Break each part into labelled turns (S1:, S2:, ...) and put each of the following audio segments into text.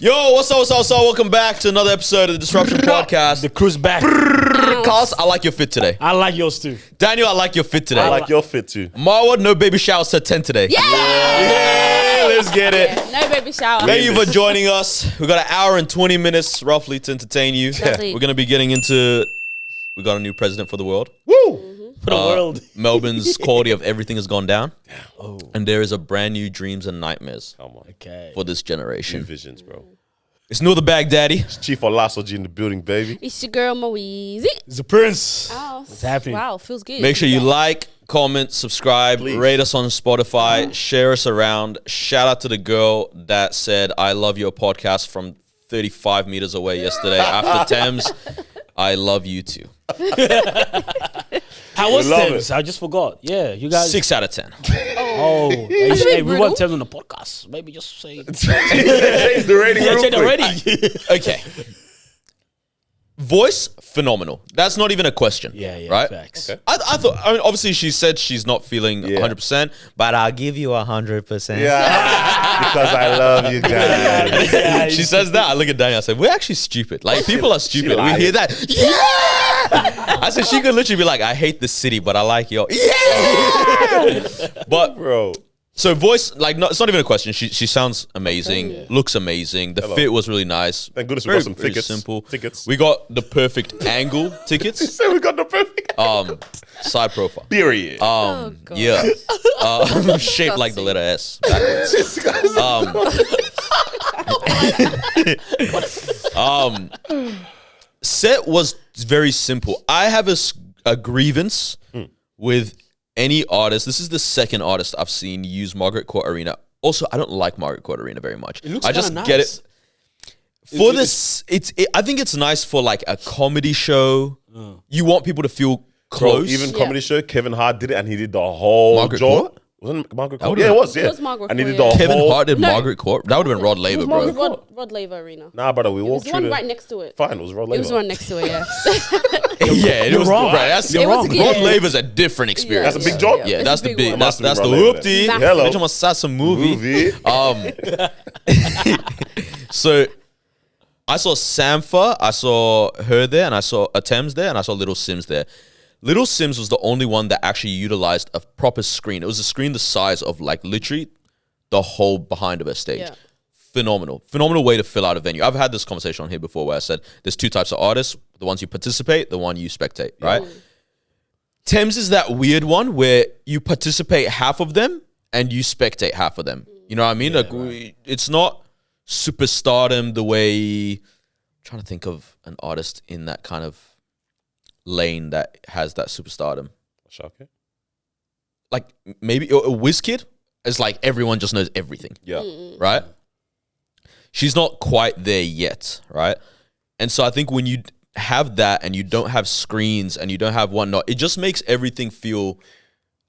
S1: Yo, what's up? Welcome back to another episode of the Disruption Podcast.
S2: The crew's back.
S1: Carlos, I like your fit today.
S2: I like yours too.
S1: Daniel, I like your fit today.
S3: I like your fit too.
S1: Marwa, no baby shower set 10 today.
S4: Yeah!
S1: Let's get it.
S4: Yeah, no baby shower.
S1: Thank you for joining us. We got an hour and 20 minutes roughly to entertain you.
S4: Lovely.
S1: We're going to be getting into... We got a new president for the world.
S3: Woo!
S2: For the world.
S1: Melbourne's quality of everything has gone down.
S2: Oh.
S1: And there is a brand new dreams and nightmares
S3: Come on.
S2: Okay.
S1: for this
S3: New
S1: generation.
S3: visions, bro.
S1: It's Noor the Baghdaddy.
S3: Chief Olaso G in the building, baby.
S4: It's your girl Moeezy.
S2: It's the prince.
S4: Oh,
S2: What's happening?
S4: Wow, feels good.
S1: Make sure you like, comment, subscribe,
S3: Please.
S1: rate us on Spotify, share us around. Shout out to the girl that said, I love your podcast from 35 meters away yesterday after Tems. I love you too.
S2: How was
S3: We love
S2: Tems?
S3: it.
S2: I just forgot. Yeah, you guys.
S1: 6 out of 10.
S2: Oh, hey, we
S4: brutal.
S2: want Tems on the podcast. Maybe just say.
S3: Change the rating real
S2: Check
S3: quick.
S2: already.
S1: Okay. Voice, phenomenal. That's not even a question.
S2: Yeah,
S1: right?
S2: Facts.
S3: Okay.
S1: I thought, obviously she said she's not feeling
S3: Yeah.
S1: 100%, but I'll give you 100%.
S3: Yeah, because I love you guys.
S2: Yeah,
S1: She says that. I look at Daniel. I said, we're actually stupid. Like, people are stupid. We
S3: lied.
S1: hear that. Yeah! I said, she could literally be like, I hate the city, but I like your. Yeah! But,
S3: Bro.
S1: so voice, like, no, it's not even a question. She sounds amazing, looks amazing. The fit was really nice.
S3: Thank goodness we
S1: Very-
S3: got some
S1: very
S3: tickets.
S1: Simple.
S3: Tickets.
S1: We got the perfect angle tickets.
S3: So we got the perfect
S1: Side profile.
S3: period.
S4: Oh, God.
S1: Yeah. Shaped like the letter S. Backwards. Set was very simple. I have a grievance with any artist. This is the second artist I've seen use Margaret Court Arena. Also, I don't like Margaret Court Arena very much.
S2: It looks
S1: I just
S2: kinda
S1: get
S2: nice.
S1: it. For this, I think it's nice for like a comedy show. You want people to feel
S3: Bro,
S1: close.
S3: even comedy show, Kevin Hart did it and he did the whole
S1: Margaret
S3: job.
S1: Court?
S3: Wasn't it Margaret
S1: That
S3: Court?
S1: would've
S3: Yeah, it
S1: been-
S3: was, yeah.
S4: It was Margaret
S3: And he
S4: Court,
S3: did the
S4: yeah.
S1: Kevin
S3: whole...
S1: Hart did
S4: No.
S1: Margaret Court. That would have been Rod Laver, bro.
S4: It was Rod Laver Arena.
S3: Nah, brother, we
S4: It was
S3: walked
S4: the
S3: through
S4: one
S3: the...
S4: right next to it.
S3: Fine, it was Rod
S4: It
S3: Laver.
S4: was the one next to it, yeah.
S1: Yeah, it
S2: You're
S1: was
S2: wrong.
S1: Right, that's,
S2: You're wrong.
S1: Rod Laver's a different experience.
S3: That's a big job?
S1: Yeah,
S4: It's
S1: that's
S4: a
S1: the
S4: big
S1: big.
S4: one.
S1: That's
S3: Must
S1: the
S3: have been Rod
S1: whoopty.
S4: Laver.
S3: Hello.
S1: Bitch, almost saw some movie. So I saw Sampha, I saw her there, and I saw Tems there, and I saw Little Sims there. Little Sims was the only one that actually utilized a proper screen. It was a screen the size of like literally the whole behind of a stage.
S4: Yeah.
S1: Phenomenal way to fill out a venue. I've had this conversation on here before where I said there's two types of artists: the ones you participate, the one you spectate. Right? Tems is that weird one where you participate half of them and you spectate half of them. You know what I mean? It's not superstardom the way. I'm trying to think of an artist in that kind of lane that has that superstardom.
S3: Shaka?
S1: Like maybe a WizKid is like everyone just knows everything.
S3: Yeah.
S1: Right? She's not quite there yet, right? And so I think when you have that and you don't have screens and you don't have whatnot, it just makes everything feel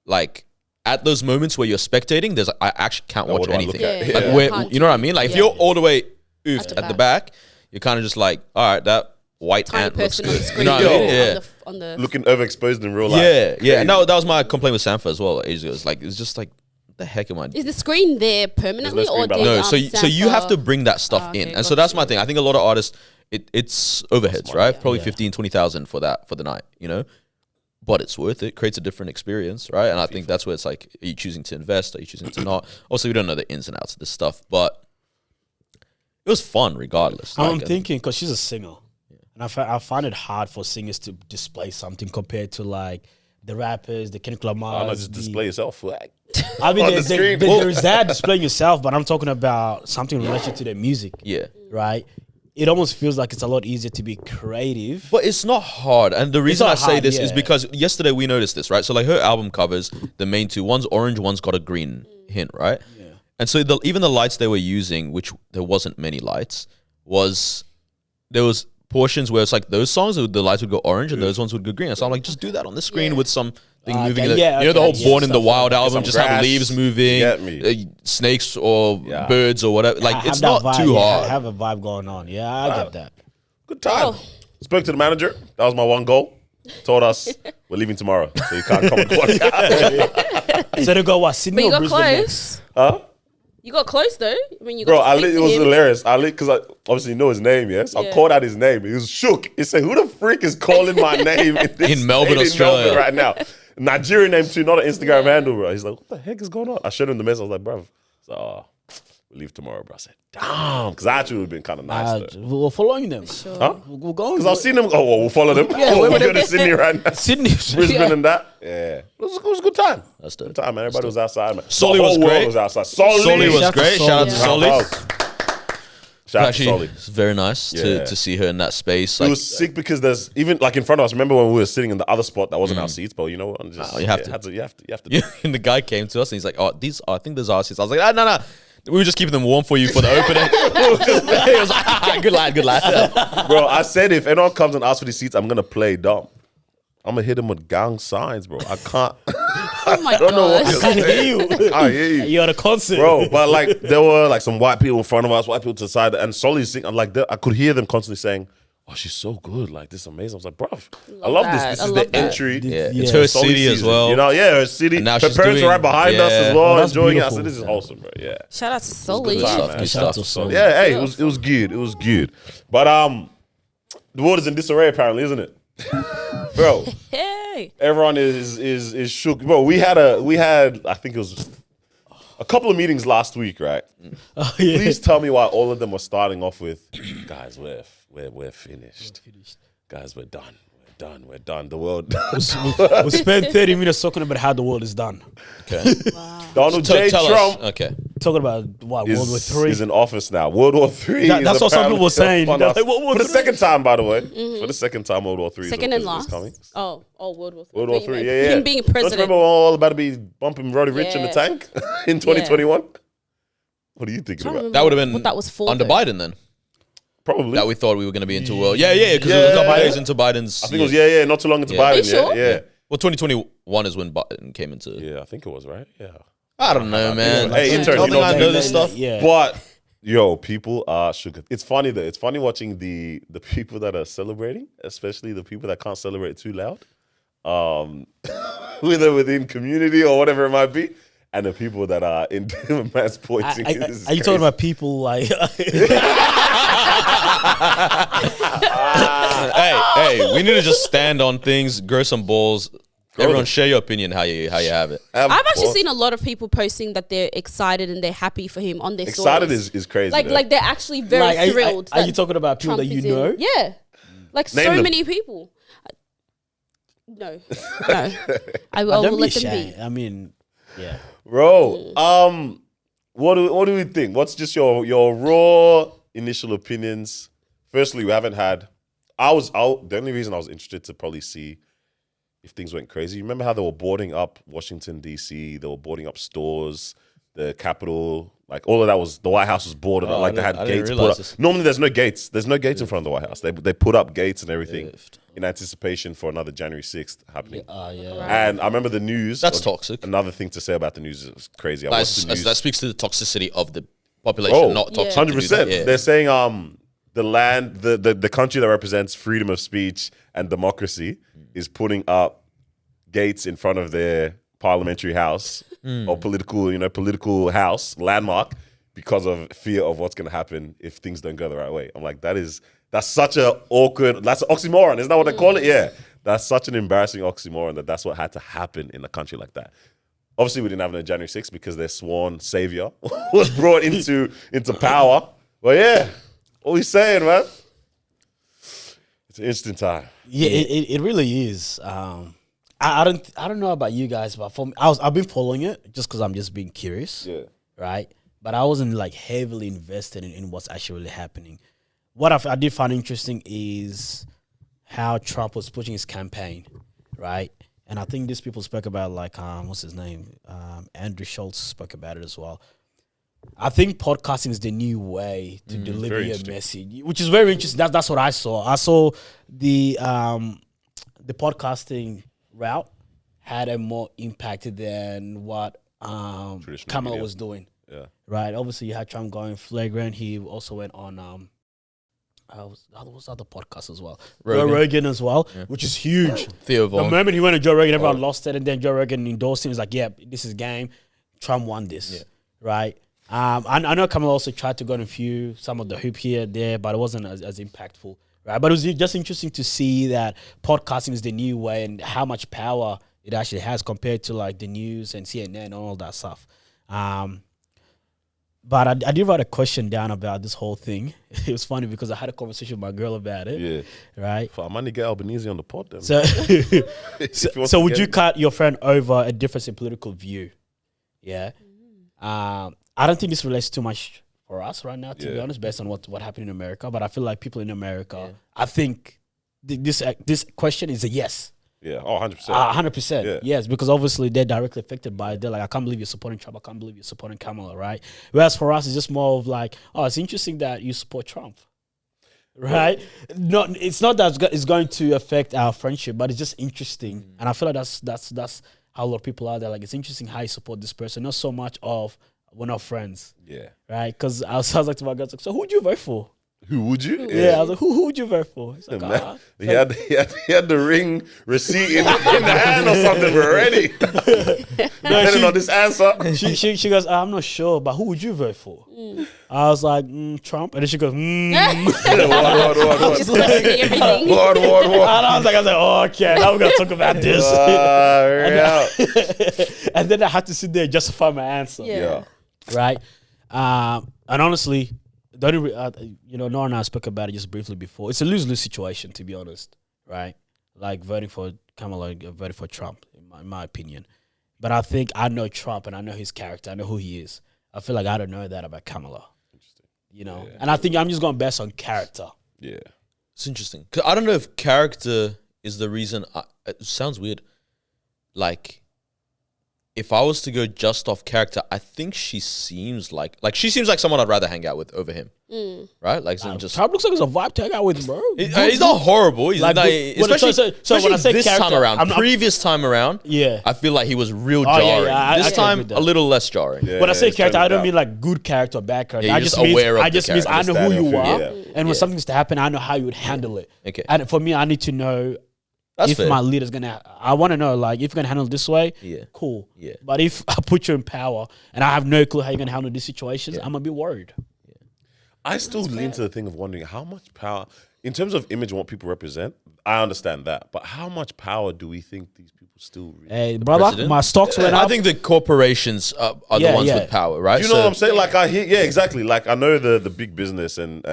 S1: like at those moments where you're spectating, there's I actually can't watch
S3: what do I
S1: anything.
S3: look at?
S4: Yeah.
S1: Like
S4: Yeah.
S1: where,
S4: Can't
S1: you know what I mean? Like if
S4: yeah.
S1: you're all the way
S4: At the
S1: at the back, you're kind of just like, all right, that white
S4: Tiny
S1: ant looks
S4: person on the
S1: good.
S4: screen.
S1: You know what I mean? Yeah.
S4: On the
S3: Looking overexposed in real life.
S1: Yeah. And that was my complaint with Sampha as well ages ago. It's like, it's just like, what the heck am I doing?
S4: Is the screen there permanently
S3: screen
S4: or
S3: balance.
S4: did,
S1: No, so you have to
S4: Sampha-
S1: bring that stuff
S4: okay,
S1: in. And so that's my thing. I think a lot of artists, it's overheads,
S3: money,
S1: right?
S3: yeah.
S1: Probably 15, 20,000 for the night, you know? But it's worth it. Creates a different experience, right? And I think that's where it's like, are you choosing to invest? Are you choosing to not? Also, we don't know the ins and outs of this stuff, but it was fun regardless.
S2: I'm
S1: Like,
S2: thinking because she's a singer, and I find it hard for singers to display something compared to like the rappers, the Kendrick Lamar.
S3: Why not just display yourself? Like,
S2: I mean,
S3: on the screen.
S2: there's that displaying yourself, but I'm talking about something in relation to their music,
S1: yeah.
S2: right? It almost feels like it's a lot easier to be creative.
S1: But it's not hard. And the reason I
S2: not
S1: say
S2: hard,
S1: this is
S2: yeah.
S1: because yesterday we noticed this, right? So like her album covers, the main two, one's orange, one's got a green hint, right?
S2: Yeah.
S1: And so even the lights they were using, which there wasn't many lights, there was portions where it's like those songs, the lights would go orange and those ones would go green. So I'm like, just do that on the screen
S4: Yeah.
S1: with something moving.
S2: okay, yeah,
S1: you know, the
S2: okay,
S1: whole
S2: yeah,
S1: Born in the
S2: stuff
S1: Wild
S2: like
S1: album,
S3: some
S1: just have
S3: grass,
S1: leaves moving,
S3: get me.
S1: snakes or birds or whatever.
S2: I
S1: Like,
S2: have
S1: it's
S2: that
S1: not
S2: vibe,
S1: too
S2: yeah,
S1: hard.
S2: I have a vibe going on. Yeah, I get that.
S3: good time.
S4: Oh.
S3: Spoke to the manager. That was my one goal. Told us we're leaving tomorrow, so you can't come on the podcast.
S2: So they go what, Sydney
S4: But you
S2: or
S4: got
S2: Brisbane?
S4: close.
S3: Huh?
S4: You got close though. When you
S3: Bro,
S4: got to speak
S3: it
S4: to
S3: was
S4: him.
S3: hilarious. Because I obviously know his name, yes. I
S4: Yeah.
S3: called out his name. He was shook. He said, "Who the freak is calling my name
S1: In Melbourne, Australia.
S3: right now?" Nigerian name too, not an Instagram handle, bro. He's like, "What the heck is going on?" I showed him the message. I was like, "Bro, so we'll leave tomorrow, bro." I said, "Damn," because I actually would have been kind of nice though.
S2: We're following them.
S4: Sure.
S3: Huh?
S2: We're going.
S3: Because I've seen them. Oh, well, we'll follow them.
S2: Yeah,
S3: we'll
S2: where
S3: go
S2: were
S3: to Sydney right now.
S2: Sydney.
S3: Brisbane and that. Yeah. It was a good time.
S1: That's
S3: Good
S1: dope.
S3: time, man. Everybody was outside, man.
S1: Solly
S3: The
S1: was
S3: whole world
S1: great.
S3: was outside. Solly
S1: Solly was
S2: Shout out to
S1: great. Shout out to
S2: Solly.
S1: Solly.
S3: Shout out to
S1: Actually,
S3: Solly.
S1: it's very nice
S3: Yeah.
S1: to see her in that space.
S3: It
S1: Like,
S3: was sick because there's even like in front of us. Remember when we were sitting in the other spot that wasn't our seats, but you know what? I'm just,
S1: you have to.
S3: You have to. Do it.
S1: and the guy came to us and he's like, "Oh, I think those are seats." I was like, "Ah, no. We were just keeping them warm for you for the opening." He was like, "Good lad."
S3: Bro, I said if anyone comes and asks for these seats, I'm gonna play dumb. I'm gonna hit them with gang signs, bro. I can't.
S4: Oh my
S3: don't know what
S4: gosh.
S3: you're
S2: I can't hear you.
S3: I can't hear you.
S2: You're at a concert,
S3: Bro, but like there were like some white people in front of us, white people to the side, and Solly's singing. I'm like, I could hear them constantly saying, "Oh, she's so good! Like this is amazing." I was like, "Bruv, I love this.
S4: that.
S3: This
S4: I
S3: is
S4: love
S3: the
S4: that.
S3: entry."
S1: Yeah,
S2: Yeah.
S1: it's her
S3: Solly
S1: city as
S3: season.
S1: well.
S3: You know, yeah, her city.
S1: And now
S3: Her
S1: she's
S3: parents
S1: doing-
S3: are right behind us
S1: yeah.
S3: as well,
S2: Oh, that's
S3: enjoying it. I
S2: beautiful.
S3: said, "This is wholesome, bro." Yeah,
S4: Shout out to Solly.
S3: good time,
S1: Stuff,
S3: man.
S1: good
S2: Shout out
S1: stuff.
S2: to Solly.
S3: yeah. Hey, it was good. It was good. But the world is in disarray apparently, isn't it, bro?
S4: Hey.
S3: Everyone is shook, bro. We had I think it was a couple of meetings last week, right?
S2: Oh, yeah.
S3: Please tell me why all of them were starting off with, "Guys, we're finished. Guys, we're done. We're done. The world."
S2: We spent 30 minutes talking about how the world is done.
S1: Okay.
S3: Donald J.
S1: Tell
S3: Trump
S1: us. Okay.
S2: Talking about what World War III.
S3: is in office now. World War III.
S2: That's what some people were saying.
S3: upon
S2: They're
S3: us.
S2: like, World War
S3: For the
S2: III.
S3: second time, by the way. For the second time, World War III
S4: Second
S3: is
S4: and last.
S3: coming.
S4: Oh, World War III.
S3: World War
S4: But you
S3: III,
S4: meant
S3: yeah.
S4: Him being
S3: Don't you
S4: president.
S3: remember we're all about to be bumping Roddy Rich in the
S4: Yeah.
S3: tank in 2021? What are you thinking
S4: I don't
S3: about?
S1: That would have been
S4: what that was for.
S1: under
S4: though.
S1: Biden then.
S3: Probably.
S1: That we thought we were going to be into world. Yeah, because it was a couple days into Biden's.
S3: I think it was, not too long into
S1: Yeah.
S3: Biden.
S4: Are you sure?
S3: Yeah.
S1: Well, 2021 is when Biden came into.
S3: Yeah, I think it was, right? Yeah.
S1: I don't know, man.
S3: Hey, intern,
S1: I don't
S3: you
S1: think
S3: know
S1: I
S3: me.
S1: know this stuff.
S2: Yeah.
S3: But yo, people are shook. It's funny though. It's funny watching the people that are celebrating, especially the people that can't celebrate too loud, whether within community or whatever it might be, and the people that are in mass pointing.
S2: Are you talking about people like?
S1: Hey, we need to just stand on things, grow some balls. Everyone, share your opinion how you have it.
S4: I've actually seen a lot of people posting that they're excited and they're happy for him on their
S3: excited
S4: stories.
S3: is crazy.
S4: like
S3: though.
S4: like they're actually very thrilled.
S2: Are you
S4: that
S2: talking about people
S4: Trump
S2: that you
S4: is in.
S2: know?
S4: Yeah, like
S3: Name
S4: so
S3: them.
S4: many people. No. I will
S2: Don't be
S4: let them
S2: shy.
S4: be.
S2: I mean, yeah.
S3: Bro, what do we think? What's just your raw initial opinions? Firstly, we haven't had. The only reason I was interested to probably see if things went crazy. You remember how they were boarding up Washington D.C. They were boarding up stores, the Capitol, like all of that was the White House was boarded up. Like they had
S1: I didn't
S3: gates put
S1: realize
S3: up.
S1: this.
S3: Normally, there's no gates. There's no gates in front of the White House. They put up gates and everything in anticipation for another January 6th happening.
S2: Yeah.
S3: And I remember the news.
S1: That's toxic.
S3: Another thing to say about the news is crazy. I watched the news.
S1: That speaks to the toxicity of the population, not toxic.
S3: Oh, 100%.
S1: Yeah.
S3: They're saying the land, the country that represents freedom of speech and democracy is putting up gates in front of their parliamentary house or political house landmark because of fear of what's going to happen if things don't go the right way. I'm like, that's such an awkward, that's an oxymoron. Isn't that what they call it? Yeah. That's such an embarrassing oxymoron that's what had to happen in a country like that. Obviously, we didn't have no January 6th because their sworn savior was brought into power. But yeah, what we saying, man? It's an instant time.
S2: Yeah, it really is. I don't know about you guys, but for me, I've been following it just because I'm just being curious.
S3: Yeah.
S2: Right. But I wasn't like heavily invested in what's actually happening. What I did find interesting is how Trump was pushing his campaign, right? And I think these people spoke about like what's his name? Andrew Schultz spoke about it as well. I think podcasting is the new way to deliver your message, which is very interesting. That's what I saw. I saw the podcasting route had a more impact than what Kamala
S3: media.
S2: was doing.
S3: Yeah.
S2: Right. Obviously, you had Trump going flagrant. He also went on what's other podcasts as well? Joe Rogan as well, which is huge.
S1: Theo
S2: The
S1: Vaughn.
S2: moment he went to Joe Rogan, everyone lost it, and then Joe Rogan endorsed him. He's like, "Yeah, this is game. Trump won this."
S1: Yeah.
S2: Right. I know Kamala also tried to go on some of the hoop here there, but it wasn't as impactful, right? But it was just interesting to see that podcasting is the new way and how much power it actually has compared to like the news and CNN and all that stuff. But I did write a question down about this whole thing. It was funny because I had a conversation with my girl about it.
S3: Yeah.
S2: Right.
S3: I might need to get Albanese on the pod then.
S2: So, so would you cut your friend over a difference in political view? Yeah. I don't think this relates too much for us right now, to be honest, based on what happened in America. But I feel like people in America, I think this question is a yes.
S3: Yeah. Oh, 100%.
S2: 100%.
S3: Yeah.
S2: Yes, because obviously they're directly affected by it. They're like, I can't believe you're supporting Trump. I can't believe you're supporting Kamala, right? Whereas for us, it's just more of like, oh, it's interesting that you support Trump, right? It's not that it's going to affect our friendship, but it's just interesting. And I feel like that's how a lot of people are. They're like, it's interesting how you support this person, not so much of we're not friends. Yeah. Right? Because I was like to my guys, like, so who would you vote for?
S3: Who would you?
S2: Yeah, I was like, who would you vote for? He's like,
S3: he had the ring receipt in the hand or something already. Depending on this answer.
S2: She goes, I'm not sure, but who would you vote for? I was like, Trump. And then she goes,
S3: What?
S4: Just questioning everything.
S3: What?
S2: And I was like, oh, okay, now we're going to talk about this. And then I had to sit there and justify my answer.
S4: Yeah.
S2: Right? And honestly, Nora and I spoke about it just briefly before. It's a lose-lose situation, to be honest, right? Like voting for Kamala, voting for Trump, in my opinion. But I think I know Trump and I know his character. I know who he is. I feel like I don't know that about Kamala. Interesting. And I think I'm just going based on character.
S3: Yeah.
S1: It's interesting. 'Cause I don't know if character is the reason. It sounds weird. Like, if I was to go just off character, I think she seems like someone I'd rather hang out with over him, right? Like,
S2: Trump looks like he's a vibe to hang out with, bro.
S1: He's not horrible. He's
S2: like,
S1: especially
S2: when I say
S1: this
S2: character,
S1: time around. Previous time around, I feel like he was real jarring. This time, a little less jarring.
S2: When I say character, I don't mean like good character or bad character.
S1: Yeah,
S2: I just mean I know who you are, and when something's to happen, I know how you would handle it.
S1: Okay.
S2: And for me, I need to know.
S1: That's
S2: if
S1: fair.
S2: my leader's I want to know, like, if you're gonna handle it this way, cool.
S1: Yeah.
S2: But if I put you in power and I have no clue how you're gonna handle these situations, I'm gonna be worried.
S3: I still lean to the thing of wondering how much power, in terms of image and what people represent, I understand that. But how much power do we think these people still really
S2: Hey, brother,
S1: president?
S2: my stocks went up.
S1: I think the corporations are the ones with power, right?
S3: Do you know what I'm saying? Like, I hear, exactly. Like, I know the big business and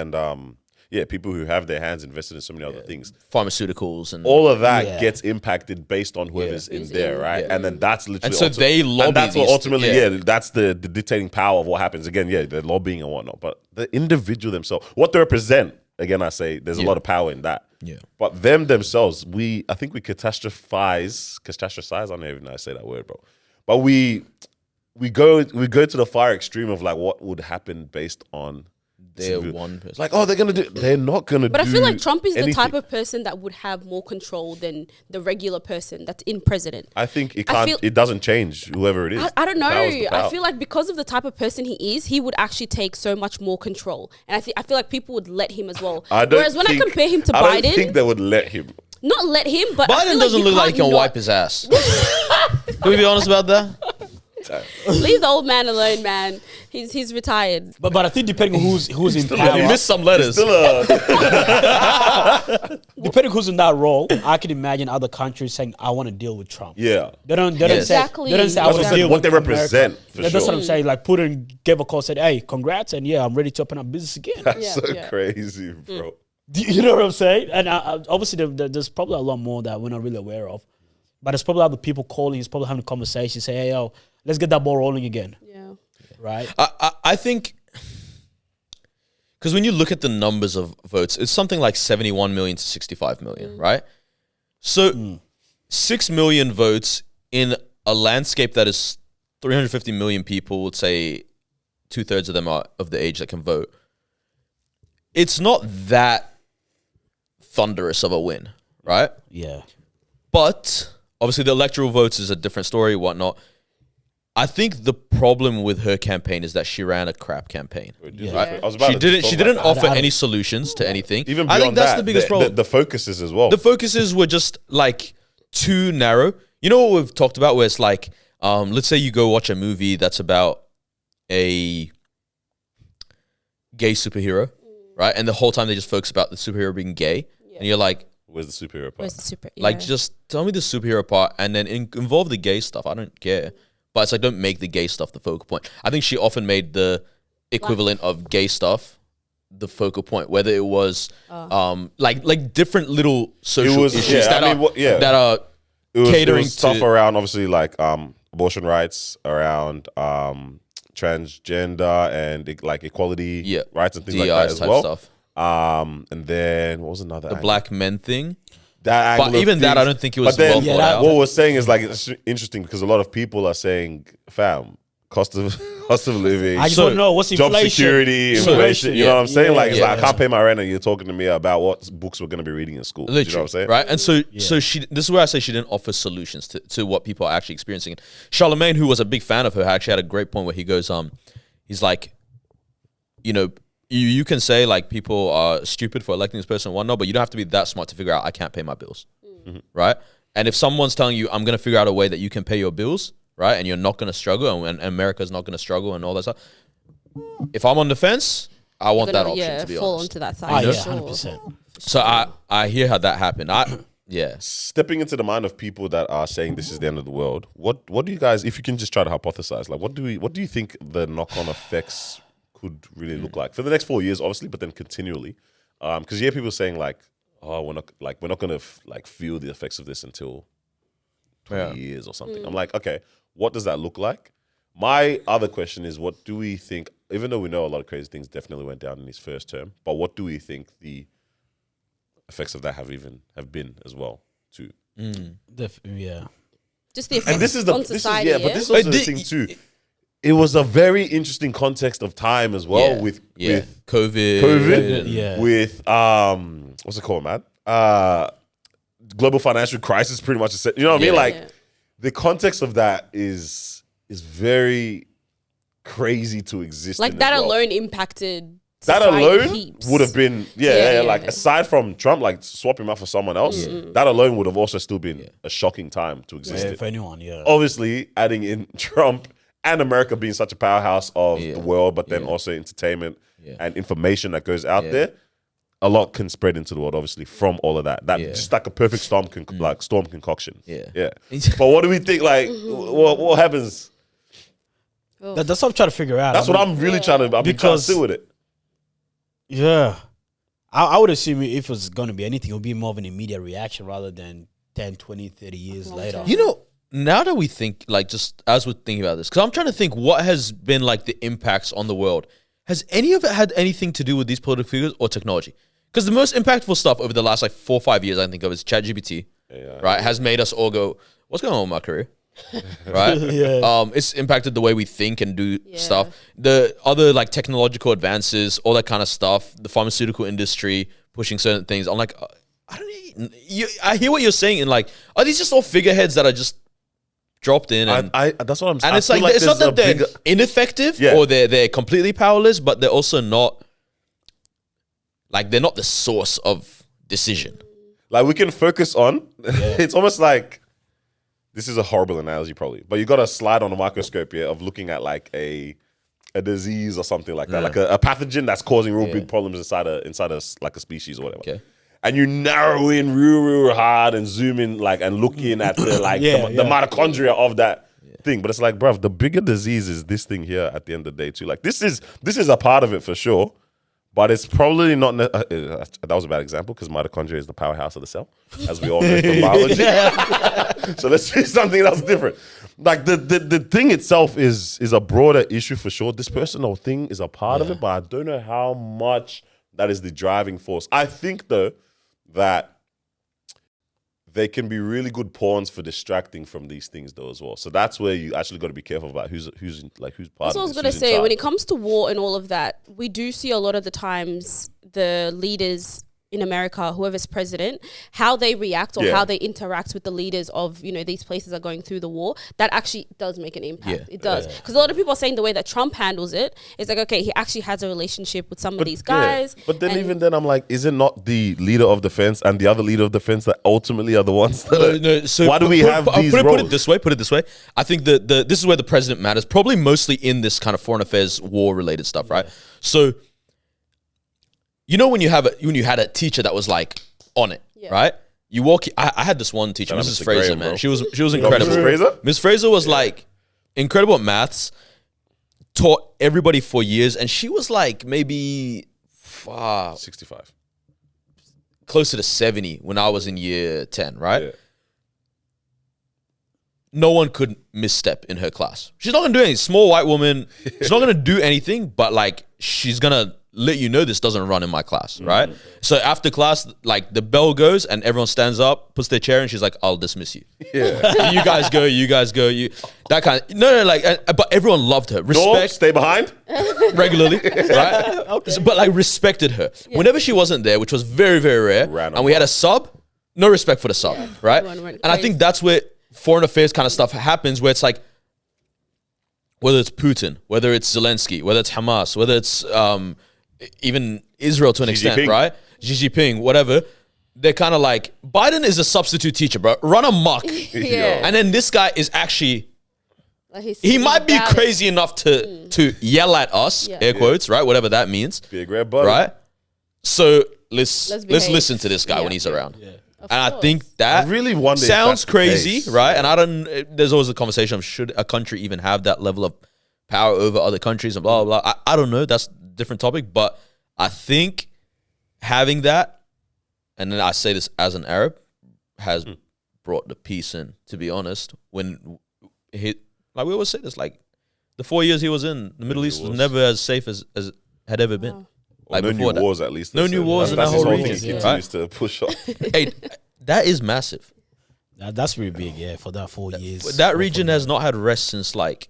S3: people who have their hands invested in so many other things.
S1: Pharmaceuticals and
S3: all of that gets impacted based on whoever's in there, right? And then that's literally...
S1: And so they lobby
S3: and that's what
S1: these
S3: ultimately, that's the dictating power of what happens. Again, the lobbying and whatnot. But the individual themselves, what they represent, again, I say, there's a lot of power in that.
S1: Yeah.
S3: But them themselves, I think we catastrophize, I don't even know how to say that word, bro. But we go to the far extreme of like what would happen based on
S1: they're one person.
S3: like, they're not gonna do.
S4: But I feel like Trump is
S3: anything.
S4: the type of person that would have more control than the regular person that's in president.
S3: I think it doesn't change whoever it is.
S4: I don't know.
S3: Power's the power.
S4: I feel like because of the type of person he is, he would actually take so much more control. And I feel like people would let him as well. Whereas when I compare him to Biden,
S3: I don't think they would let him.
S4: Not let him, but I feel
S1: Biden doesn't look like he can wipe his ass. Can we be honest about that?
S4: Leave the old man alone, man. He's retired.
S2: But I think depending on who's in power,
S1: You missed some letters.
S2: depending who's in that role, I can imagine other countries saying, "I want to deal with Trump."
S3: Yeah,
S2: They don't
S4: Exactly.
S2: say, they don't say I want to deal
S3: what
S2: with
S3: they represent.
S2: America.
S3: For
S2: That's
S3: sure.
S2: what I'm saying. Like Putin gave a call, said, "Hey, congrats, and I'm ready to open up business again."
S3: That's so crazy, bro.
S2: You know what I'm saying? And obviously, there's probably a lot more that we're not really aware of. But there's probably other people calling. He's probably having conversations. Say, "Hey, yo, let's get that ball rolling again."
S4: Yeah.
S2: Right.
S1: I think because when you look at the numbers of votes, it's something like 71 million to 65 million, right? So 6 million votes in a landscape that is 350 million people, would say 2/3 of them are of the age that can vote. It's not that thunderous of a win, right?
S2: Yeah.
S1: But obviously the electoral votes is a different story, whatnot. I think the problem with her campaign is that she ran a crap campaign.
S3: Right?
S1: She didn't offer any solutions to anything.
S3: Even
S1: I
S3: beyond
S1: think that's
S3: that,
S1: the biggest problem.
S3: The focuses as well.
S1: The focuses were just like too narrow. You know what we've talked about where it's like, let's say you go watch a movie that's about a gay superhero, right? And the whole time they just focus about the superhero being gay, and you're like,
S3: where's the superhero part?
S4: Where's the super?
S1: like, just tell me the superhero part, and then involve the gay stuff. I don't care, but it's like, don't make the gay stuff the focal point. I think she often made the equivalent of gay stuff the focal point, whether it was like different little social issues that are catering to
S3: stuff around, obviously, like abortion rights, around transgender and like equality rights and things like that as well.
S1: Stuff.
S3: And then what was another?
S1: The black men thing.
S3: That
S1: but even that, I don't think it was.
S3: But then what we're saying is like, it's interesting because a lot of people are saying, "Fam, cost of living."
S2: I just want to know what's
S3: job
S2: inflation.
S3: security, inflation. You know what I'm saying? Like, it's like I can't pay my rent, and you're talking to me about what books we're going to be reading in school.
S1: Literally,
S3: you know what I'm saying?
S1: Right? And so she. This is where I say she didn't offer solutions to what people are actually experiencing. Charlemagne, who was a big fan of her, actually had a great point where he goes, he's like, you know, you can say like people are stupid for electing this person and whatnot, but you don't have to be that smart to figure out I can't pay my bills, right? And if someone's telling you I'm going to figure out a way that you can pay your bills, right, and you're not going to struggle, and America's not going to struggle and all that stuff, if I'm on the fence, I want that option to be
S4: fall
S1: honest.
S4: onto that side.
S2: Yeah,
S4: sure.
S2: 100%.
S1: So I hear how that happened.
S3: Stepping into the mind of people that are saying this is the end of the world, what do you guys, if you can just try to hypothesize, like what do you think the knock-on effects could really look like for the next 4 years, obviously, but then continually? Because you hear people saying like, oh, we're not gonna feel the effects of this until 20 years or something. I'm like, okay, what does that look like? My other question is, what do we think, even though we know a lot of crazy things definitely went down in his first term, but what do we think the effects of that have been as well too?
S4: Just the effects
S3: and this is
S4: on society.
S3: But this is also the thing too. It was a very interesting context of time as well with COVID, with what's it called, man? Global financial crisis, pretty much. You know what I mean? Like the context of that is very crazy to exist.
S4: Like
S3: in
S4: that
S3: as well.
S4: alone impacted.
S3: That alone would have been like
S4: yeah.
S3: aside from Trump like swapping him out for someone else, that alone would have also still been a shocking time to exist in.
S2: For anyone,
S3: Obviously, adding in Trump and America being such a powerhouse of the world, but then also entertainment and information that goes out there, a lot can spread into the world, obviously, from all of that. Just like a perfect storm concoction. Yeah. But what do we think? Like, what happens?
S2: That's what I'm trying to figure out.
S3: That's what I'm really trying to sit with it.
S2: Yeah. I would assume if it was going to be anything, it would be more of an immediate reaction rather than 10, 20, 30 years later.
S1: You know, now that we think, like, just as we're thinking about this, because I'm trying to think what has been, like, the impacts on the world. Has any of it had anything to do with these political figures or technology? Because the most impactful stuff over the last, like, 4 or 5 years, I think of is ChatGPT, right? Has made us all go, what's going on with my career? Right? It's impacted the way we think and do stuff. The other, like, technological advances, all that kind of stuff, the pharmaceutical industry pushing certain things. I'm like, I hear what you're saying, and, like, are these just all figureheads that are just dropped in? And
S3: that's what I'm saying.
S1: And it's like it's not that they're ineffective or they're completely powerless, but they're also not, like, they're not the source of decision.
S3: Like, we can focus on, it's almost like, this is a horrible analogy probably, but you got to slide on a microscope here of looking at like a disease or something like that, like a pathogen that's causing real big problems inside a like a species or whatever. Okay. And you narrow in real hard and zoom in like and look in at the the mitochondria of that thing. But it's like, bruv, the bigger disease is this thing here at the end of the day too. Like this is a part of it for sure. But it's probably not. That was a bad example because mitochondria is the powerhouse of the cell, as we all know from biology. So let's do something else different. Like the thing itself is a broader issue for sure. This person or thing is a part of it, but I don't know how much that is the driving force. I think though that they can be really good pawns for distracting from these things though as well. So that's where you actually got to be careful about who's part
S4: that's
S3: of it.
S4: That's what I was going to say. When it comes to war and all of that, we do see a lot of the times the leaders in America, whoever's president, how they react or how they interact with the leaders of, you know, these places are going through the war, that actually does make an impact. It does. Because a lot of people are saying the way that Trump handles it is like, okay, he actually has a relationship with some of these guys.
S3: But then even then I'm like, is it not the leader of defense and the other leader of defense that ultimately are the ones that
S1: so
S3: why do we have these roles?
S1: Put it this way. I think this is where the president matters, probably mostly in this kind of foreign affairs war related stuff, right? So you know when you had a teacher that was like on it, right? You walk. I had this one teacher, Mrs. Fraser, man. She was incredible.
S3: Mrs. Fraser?
S1: Miss Fraser was like incredible at maths. Taught everybody for years, and she was like maybe
S3: 65.
S1: closer to 70 when I was in year 10, right?
S3: Yeah.
S1: No one could misstep in her class. She's not gonna do anything. Small white woman. She's not gonna do anything, but like she's gonna let you know this doesn't run in my class, right? So after class, like the bell goes and everyone stands up, puts their chair, and she's like, "I'll dismiss you.
S3: Yeah.
S1: You guys go. You guys go. You that kind of like. But everyone loved her.
S3: No,
S1: Respect
S3: stay behind.
S1: regularly, right? Okay. But like respected her. Whenever she wasn't there, which was very very rare,
S3: Ran
S1: and we had a sub, no respect for the sub, right?
S4: Everyone went
S1: And I think that's where foreign affairs kind of stuff happens, where it's like, whether it's Putin, whether it's Zelensky, whether it's Hamas, whether it's even Israel to an extent,
S3: Jinping.
S1: right? Xi Jinping, whatever. They're kind of like, Biden is a substitute teacher, bro. Run amok.
S4: Yeah.
S1: And then this guy is actually,
S4: Like he's
S1: he might be
S4: about it.
S1: crazy enough to yell at us,
S4: Yeah.
S1: air quotes, right? Whatever that means,
S3: Big red button.
S1: right? So let's
S4: behave.
S1: listen to this guy when he's around.
S4: Of
S1: And I
S4: course.
S1: think that
S3: I really wonder if
S1: sounds
S3: that's the
S1: crazy,
S3: case.
S1: right? And I don't. There's always a conversation of should a country even have that level of power over other countries and blah blah blah. I don't know. That's a different topic, but I think having that, and then I say this as an Arab, has brought the peace in. To be honest, when he, like we always say this, like the 4 years he was in the Middle East was never as safe as it had ever been. Like
S3: no
S1: before
S3: new
S1: that.
S3: wars, at least.
S1: No
S3: they
S1: new
S3: said.
S1: wars in
S3: That's
S1: that
S3: his
S1: whole
S3: thing.
S1: region,
S3: He
S1: right?
S3: continues to push on.
S1: Hey, that is massive.
S2: That's pretty big, yeah, for that 4 years.
S1: But that region has not had rest since like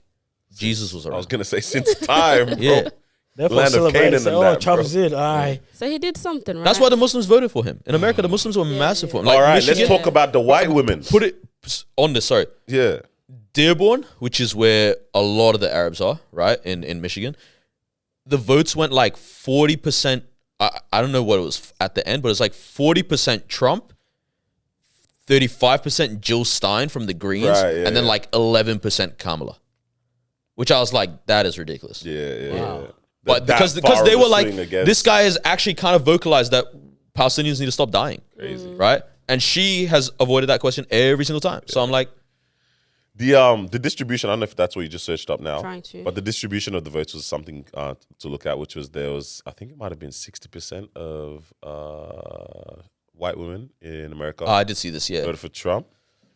S1: Jesus was
S3: I was
S1: around.
S3: gonna say since time, bro.
S1: Yeah.
S2: Therefore,
S3: Land of
S2: celebrate
S3: Canaan
S2: and say,
S3: and
S2: oh,
S3: that,
S2: Trump's
S3: bro.
S2: in. All right.
S4: So he did something, right?
S1: That's why the Muslims voted for him. In America, the Muslims were massive for him. Like
S3: All right,
S1: Michigan,
S3: let's talk about the white women.
S1: put it on this. Sorry,
S3: Yeah.
S1: Dearborn, which is where a lot of the Arabs are, right in Michigan. The votes went like 40%. I don't know what it was at the end, but it's like 40% Trump, 35% Jill Stein from the Greens,
S3: Right, yeah,
S1: and then
S3: yeah.
S1: like 11% Kamala. Which I was like, that is ridiculous.
S3: Yeah.
S1: But
S3: That
S1: because
S3: far
S1: they
S3: of
S1: were
S3: a
S1: like,
S3: swing against-
S1: this guy has actually kind of vocalized that Palestinians need to stop dying.
S3: Crazy.
S1: Right? And she has avoided that question every single time. So I'm like,
S3: The distribution, I don't know if that's what you just searched up now.
S4: Trying to.
S3: But the distribution of the votes was something to look at, which was I think it might have been 60% of white women in America
S1: I did see this, yeah.
S3: voted for Trump.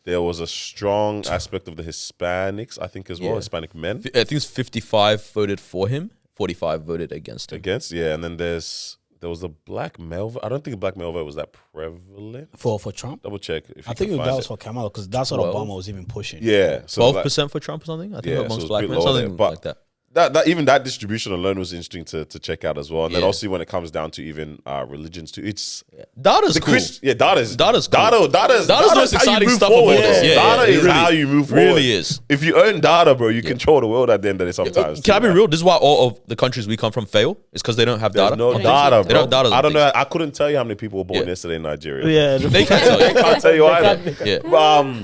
S3: There was a strong aspect of the Hispanics, I think, as well,
S1: Yeah.
S3: Hispanic men
S1: I think it's 55 voted for him, 45 voted against him.
S3: against. Yeah, and then there was a black male vote. I don't think a black male vote was that prevalent.
S2: For Trump?
S3: Double check if you
S2: I think
S3: can
S2: that
S3: find
S2: was
S3: it.
S2: for Kamala because that's what
S1: 12.
S2: Obama was even pushing.
S3: Yeah, so
S1: 12% for Trump or something? I think
S3: Yeah, so
S1: amongst
S3: it's a
S1: black
S3: bit
S1: men,
S3: lower
S1: something
S3: there, but-
S1: like that.
S3: that even that distribution alone was interesting to check out as well. And then
S1: Yeah.
S3: also when it comes down to even religions too, it's
S1: Data's
S3: the
S1: cool.
S3: Data's
S1: Data's cool.
S3: Data's
S1: Data's most exciting stuff of all this. Yeah,
S3: Data
S1: it
S3: is how you move forward.
S1: really is.
S3: If you own data, bro, you control the world at the end of the day sometimes.
S1: Can I
S3: too,
S1: be
S3: man.
S1: real? This is why all of the countries we come from fail. It's because they don't have
S3: There's
S1: data.
S3: no
S1: on things.
S3: data, bro.
S1: They don't have data on
S3: I don't
S1: things.
S3: know. I couldn't tell you how many people were born
S1: Yeah.
S3: yesterday in Nigeria.
S2: Yeah,
S1: They can't tell you.
S3: I can't tell you either.
S1: Yeah.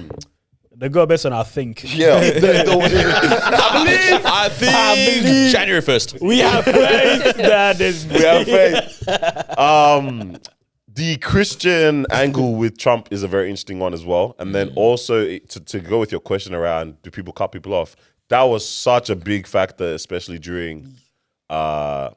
S2: they go based on I think.
S3: Yeah.
S1: I think January 1st.
S2: We have faith that is
S3: We have faith. The Christian angle with Trump is a very interesting one as well. And then also to go with your question around do people cut people off, that was such a big factor, especially during a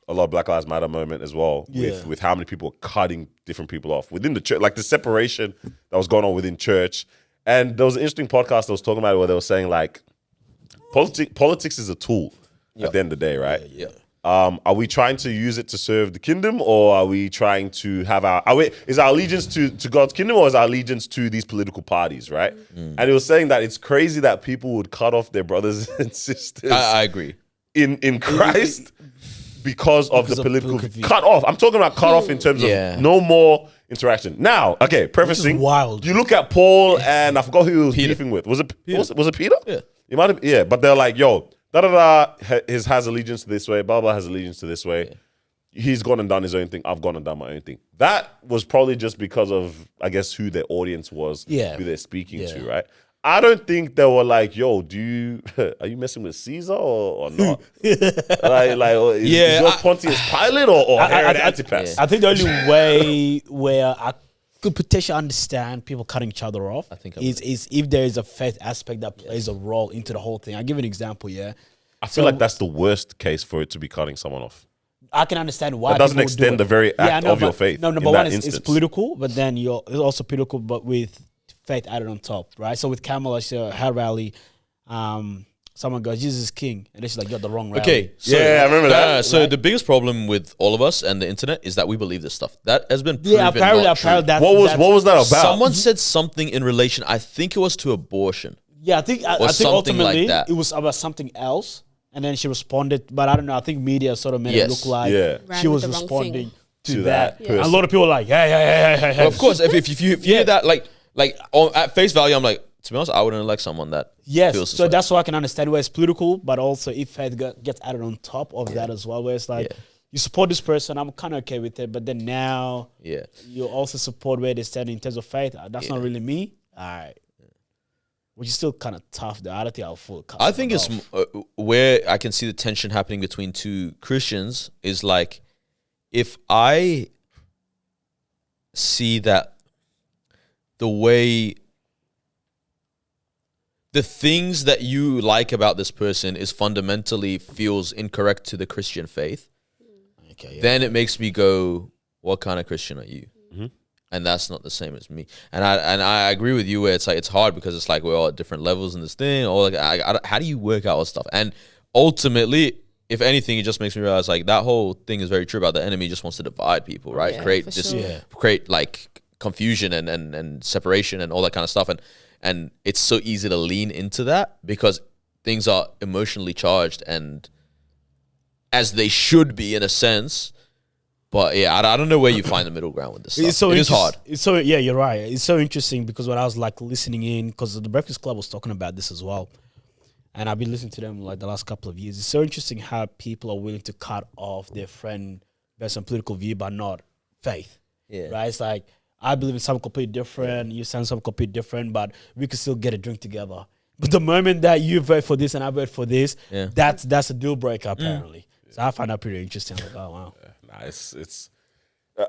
S3: lot of Black Lives Matter moment as well,
S2: Yeah.
S3: with how many people were cutting different people off within the church, like the separation that was going on within church. And there was an interesting podcast that was talking about it where they were saying like politics is a tool at the end of the day, right?
S1: Yeah.
S3: Are we trying to use it to serve the kingdom, or are we trying to have is our allegiance to God's kingdom, or is our allegiance to these political parties, right? And it was saying that it's crazy that people would cut off their brothers and sisters
S1: I agree.
S3: in Christ because of the
S2: of
S3: political
S2: political view.
S3: cut off. I'm talking about cut off in terms
S1: Yeah.
S3: of no more interaction. Now, okay, prefacing.
S2: wild.
S3: You look at Paul and I forgot who he was
S1: Peter.
S3: beefing with. Was it Peter?
S1: Yeah.
S3: You might have, yeah, but they're like, yo, has allegiance to this way, blah, blah, has allegiance to this way. He's gone and done his own thing. I've gone and done my own thing. That was probably just because of, I guess, who their audience was,
S2: Yeah.
S3: who they're speaking
S2: Yeah.
S3: to, right? I don't think they were like, yo, are you messing with Caesar or not? Is yours Pontius Pilate or Herod Antipas?
S2: I think the only way where I could potentially understand people cutting each other off is if there is a faith aspect that plays a role into the whole thing. I'll give you an example,
S3: I feel like that's the worst case for it to be cutting someone off.
S2: I can understand why.
S3: It doesn't extend the very act of your faith.
S2: No, number one is political, but then it's also political, but with faith added on top, right? So with Kamala, her rally, someone goes, Jesus is king. And then she's like, you're the wrong rally.
S1: Okay. So,
S3: I remember that.
S1: So the biggest problem with all of us and the internet is that we believe this stuff. That has been proven
S2: apparently
S1: not true.
S3: What was that about?
S1: Someone said something in relation, I think it was to abortion.
S2: Yeah, I think ultimately it was about something else. And then she responded, but I don't know. I think media sort of made it look like she was responding to that.
S3: Yeah.
S2: A lot of people were like, hey.
S1: Well, of course, if you hear that, like at face value, I'm like, to be honest, I wouldn't elect someone that feels
S2: so that's why I can understand where it's political, but also if faith gets added on top of that as well, where it's like, you support this person, I'm kind of okay with it, but then now you also support where they stand in terms of faith. That's not really me. All right. Which is still kind of tough, though. I don't think I'll full cut.
S1: I think it's where I can see the tension happening between two Christians is like, if I see that the things that you like about this person is fundamentally feels incorrect to the Christian faith, then it makes me go, what kind of Christian are you? Mm-hmm. And that's not the same as me. And I agree with you where it's like, it's hard because it's like we're all at different levels in this thing. Or like, how do you work out all stuff? And ultimately, if anything, it just makes me realize like that whole thing is very true about the enemy just wants to divide people, right?
S4: Yeah,
S1: create like confusion and separation and all that kind of stuff. And it's so easy to lean into that because things are emotionally charged and as they should be in a sense. But I don't know where you find the middle ground with this stuff. It is hard.
S2: You're right. It's so interesting because when I was like listening in, because the Breakfast Club was talking about this as well, and I've been listening to them like the last couple of years. It's so interesting how people are willing to cut off their friend based on political view, but not faith. Yeah. Right? It's like, I believe in something completely different, you sound something completely different, but we could still get a drink together. But the moment that you vote for this and I vote for this, that's a deal breaker apparently. So I find that pretty interesting. Like, oh wow.
S3: It's.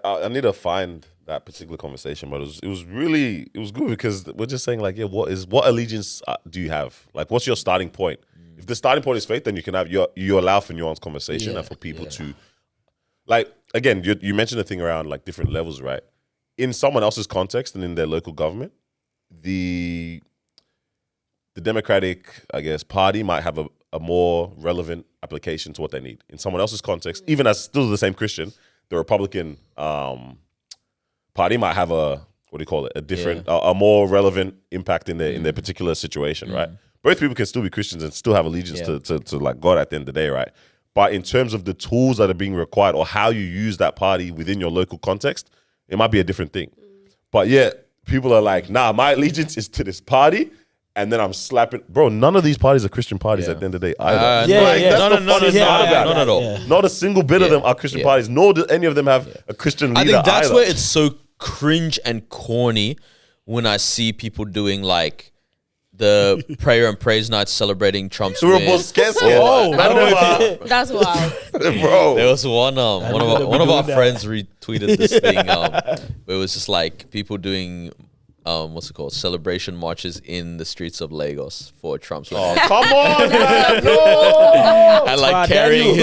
S3: I need to find that particular conversation, but it was good because we're just saying like, what allegiance do you have? Like, what's your starting point? If the starting point is faith, then you can have you allow for nuanced conversation and for people to, like, again, you mentioned a thing around like different levels, right? In someone else's context and in their local government, the Democratic, I guess, party might have a more relevant application to what they need. In someone else's context, even as still the same Christian, the Republican party might have a different, a more relevant impact in their particular situation, right? Both people can still be Christians and still have allegiance to like God at the end of the day, right? But in terms of the tools that are being required or how you use that party within your local context, it might be a different thing. But people are like, nah, my allegiance is to this party. And then I'm slapping, bro. None of these parties are Christian parties at the end of the day either. Not at all. Yeah. Not a single bit of them are Christian parties. Nor do any of them have a Christian leader.
S1: I think that's
S3: either.
S1: where it's so cringe and corny when I see people doing like the prayer and praise night celebrating Trump's win.
S4: That's wild,
S3: bro.
S1: There was one of our friends retweeted this thing. Where it was just like people doing. What's it called? Celebration marches in the streets of Lagos for Trump's win.
S3: Come on, man,
S1: and like carrying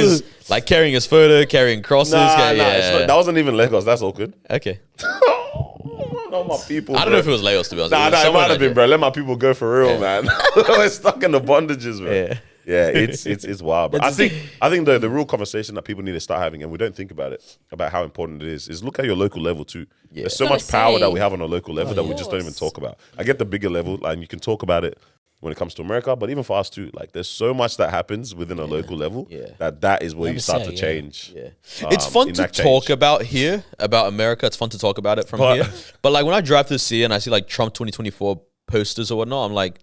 S1: his photo, carrying crosses.
S3: That wasn't even Lagos. That's awkward.
S1: Okay.
S3: My people.
S1: I don't know if it was Lagos, to be honest.
S3: It might have been, bro. Let my people go for real, man. We're stuck in the bondages, man. Yeah, it's wild. But I think the real conversation that people need to start having, and we don't think about it, about how important it is look at your local level too. Yeah. There's so much power that we have on a local level that we just don't even talk about. I get the bigger level, and you can talk about it when it comes to America, but even for us too, like there's so much that happens within a local level that is where you start to change.
S1: Yeah. It's fun to talk about here, about America. It's fun to talk about it from here. But like when I drive to the city and I see like Trump 2024 posters or whatnot, I'm like,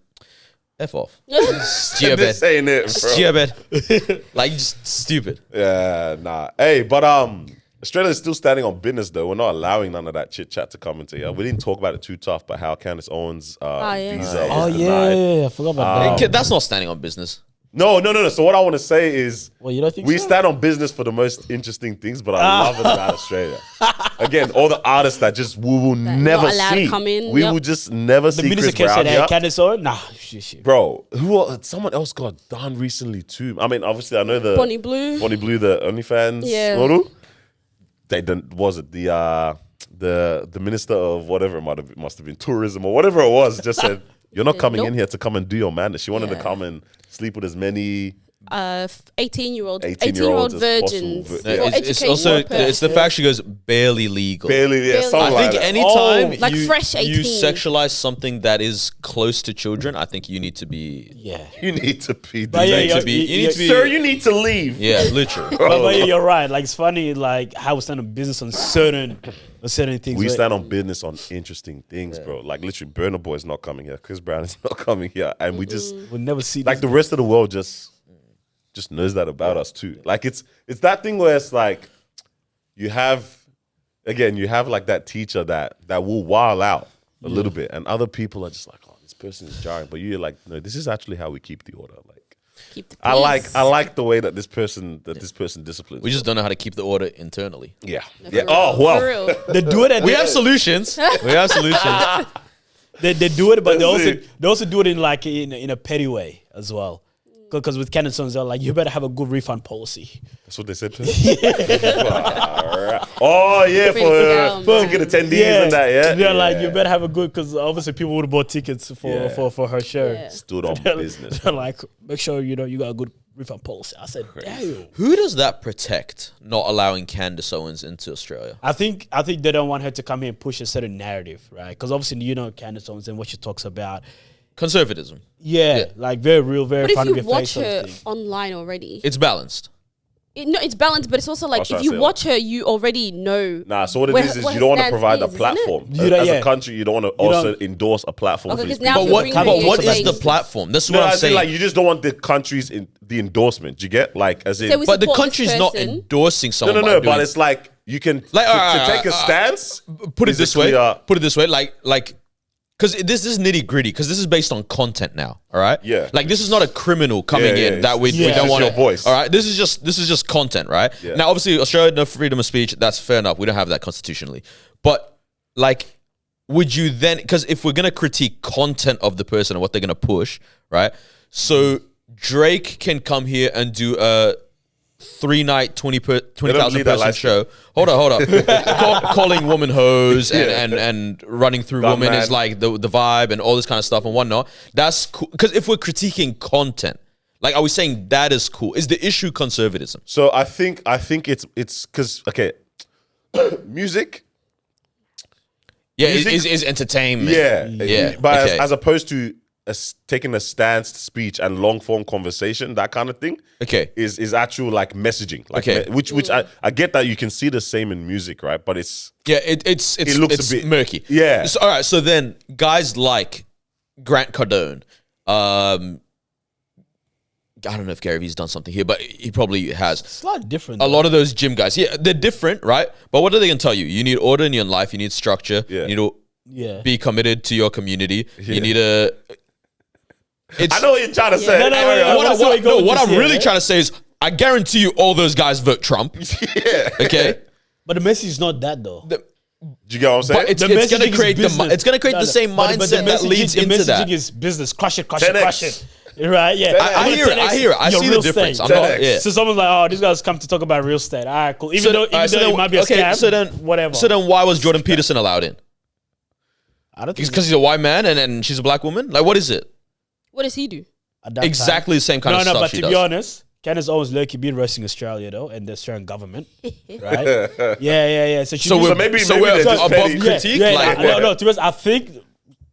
S1: F off. Stupid.
S3: This ain't it, bro.
S1: Stupid. Like, just stupid.
S3: Yeah, nah. Hey, but Australia's still standing on business, though. We're not allowing none of that chit chat to come into here. We didn't talk about it too tough, but how Candace Owens' visa was denied.
S2: I forgot about that.
S1: That's not standing on business.
S3: No. So what I want to say is,
S2: Well, you don't think
S3: we
S2: so?
S3: stand on business for the most interesting things, but I love it about Australia. Again, all the artists that just we will never
S4: not allowed to
S3: see.
S4: come in,
S3: We
S4: yep.
S3: will just never
S2: The
S3: see
S2: minister
S3: Chris
S2: came
S3: Brown
S2: said, "Hey,
S3: here.
S2: Candace Owens." Nah, shit.
S3: Bro, someone else got done recently too. I mean, obviously, I know the
S4: Bonnie Blue,
S3: the OnlyFans model. They didn't. Was it the minister of whatever it must have been tourism or whatever it was? Just said, "You're not coming in here to come and do your madness." She wanted to come and sleep with as many
S4: 18-year-old
S3: as
S4: virgins.
S3: possible.
S1: No, it's also it's the fact she goes barely legal.
S3: Barely, yeah.
S4: Barely.
S3: something
S1: I
S3: like
S1: think
S3: that.
S1: anytime
S4: like
S1: you,
S4: fresh
S1: you
S4: 18.
S1: sexualize something that is close to children, I think you need to be.
S2: Yeah.
S3: You need to be.
S2: But yeah,
S1: You need to be. You need to be.
S3: Sir, you need to leave.
S1: Yeah, literally.
S2: But yeah, you're right. Like it's funny, like how we stand on business on certain things.
S3: We
S2: right?
S3: stand on business on interesting things, bro. Like literally, Burna Boy is not coming here. Chris Brown is not coming here, and we just
S2: We'll never see
S3: like
S2: this.
S3: the rest of the world just knows that about us too. Like it's that thing where it's like you have like that teacher that will wild out a little bit, and other people are just like, oh, this person is jarring, but you're like, no, this is actually how we keep the order. Like
S4: Keep the
S3: I
S4: peace.
S3: like the way that this person disciplines.
S1: We just don't know how to keep the order internally.
S3: yeah.
S4: For
S3: Yeah.
S4: real,
S3: Oh
S4: for
S3: well.
S4: real.
S2: They do it. And
S1: We have solutions. We have solutions.
S2: They do it, but
S3: That's it.
S2: they also do it in like in a petty way as well. Because with Candace Owens, they're like, you better have a good refund policy.
S3: That's what they said to him. Alright. Oh yeah,
S4: Bring
S3: for ticket attendees and that. Yeah.
S2: They're like, you better have a good, because obviously people would have bought tickets for her show.
S4: Yeah.
S3: Stood on business.
S2: They're like, make sure you got a good refund policy. I said, damn.
S1: Who does that protect? Not allowing Candace Owens into Australia.
S2: I think they don't want her to come here and push a certain narrative, right? Because obviously Candace Owens and what she talks about.
S1: Conservatism.
S2: Yeah, like very real, very
S4: But if
S2: funny.
S4: you
S2: to your
S4: watch
S2: face sort
S4: her
S2: of thing.
S4: online already,
S1: It's balanced.
S4: it's balanced, but it's also like
S3: was trying
S4: if
S3: to
S4: you
S3: say,
S4: watch her, you already know.
S3: Nah, so what it
S4: where-
S3: is
S4: what
S3: you
S4: her
S3: don't want to
S4: stance
S3: provide a
S4: is, isn't it?
S3: platform.
S2: You don't-
S3: As
S2: yeah.
S3: a country, you don't want to also endorse a platform
S4: Okay,
S3: for these
S4: 'cause now
S3: people.
S4: you're
S1: But
S4: bringing
S1: what
S4: it
S1: is
S4: into
S1: the
S4: face.
S1: platform? That's
S3: No,
S1: what I'm
S3: as in,
S1: saying.
S3: like you just don't want the countries in the endorsement. You get like as in,
S4: So we
S1: But the
S4: support this
S1: country's not
S4: person.
S1: endorsing someone.
S3: no,
S1: by
S3: but
S1: doing-
S3: it's like you can
S1: Like,
S3: to take a stance.
S1: put it
S3: is
S1: this
S3: a
S1: way.
S3: clear-
S1: Put it this way. Like, because this is nitty gritty. Because this is based on content now. All right.
S3: Yeah.
S1: Like this is not a criminal coming
S3: Yeah,
S1: in
S3: yeah,
S1: that we
S3: it's
S1: don't
S3: just
S1: want
S3: your voice.
S1: All right. This is just content, right?
S3: Yeah.
S1: Now, obviously, Australia no freedom of speech. That's fair enough. We don't have that constitutionally. But like, would you then? Because if we're gonna critique content of the person and what they're gonna push, right? So Drake can come here and do a 3-night 20,000
S3: leave that
S1: person
S3: light
S1: show. Hold up. Calling women hoes and running through
S3: Gun
S1: women
S3: man.
S1: is like the vibe and all this kind of stuff and whatnot. That's cool. Because if we're critiquing content, like, are we saying that is cool? Is the issue conservatism?
S3: So I think it's because music.
S1: Yeah,
S3: Music-
S1: is entertainment.
S3: Yeah. But
S1: okay.
S3: as opposed to taking a stance speech and long form conversation, that kind of thing.
S1: Okay.
S3: Is actual like messaging. Like
S1: Okay.
S3: which I get that you can see the same in music, right? But it's
S1: Yeah, it's
S3: looks
S1: it's
S3: a bit-
S1: murky.
S3: Yeah.
S1: So, all right. So then, guys like Grant Cardone, I don't know if Gary Vee's done something here, but he probably has.
S2: It's a lot different.
S1: A lot of those gym guys, yeah, they're different, right? But what are they gonna tell you? You need order in your life. You need structure.
S3: Yeah.
S1: You need to
S2: Yeah.
S1: be committed to your community. You need to.
S3: I know what you're trying to say.
S2: No, no,
S1: What,
S2: that's where we go with
S1: what
S2: this
S1: I'm
S2: here,
S1: really
S2: right?
S1: trying to say is, I guarantee you, all those guys vote Trump.
S3: Yeah.
S1: Okay.
S2: But the message is not that though.
S3: Do you get what I'm saying?
S1: But it's
S2: The
S1: gonna
S2: messaging is
S1: create
S2: business.
S1: it's gonna create the same
S2: But
S1: mindset that leads into
S2: the
S1: that.
S2: messaging is business. Crush it,
S3: 10X.
S2: it. Right? Yeah.
S1: I hear it. I hear it. I
S2: Your
S1: see the
S2: real
S1: difference.
S2: estate.
S1: I'm not.
S3: 10X.
S1: Yeah.
S2: So someone's like, oh, these guys come to talk about real estate. All right, cool. Even though it might be a scam.
S1: So then,
S2: whatever.
S1: So then, why was Jordan Peterson allowed in?
S2: I don't think
S1: Because he's a white man and she's a black woman. Like, what is it?
S4: What does he do?
S2: at that time.
S1: Exactly the same kind of
S2: No,
S1: stuff
S2: but
S1: she
S2: to
S1: does.
S2: be honest, Candace Owens low-key been roasting Australia though, and the Australian government, right? yeah. So, she
S1: So
S2: used-
S1: we're
S3: maybe
S1: so we're
S3: they're just
S1: above
S3: petty.
S1: critique.
S2: Yeah,
S1: like,
S2: no. To be honest, I think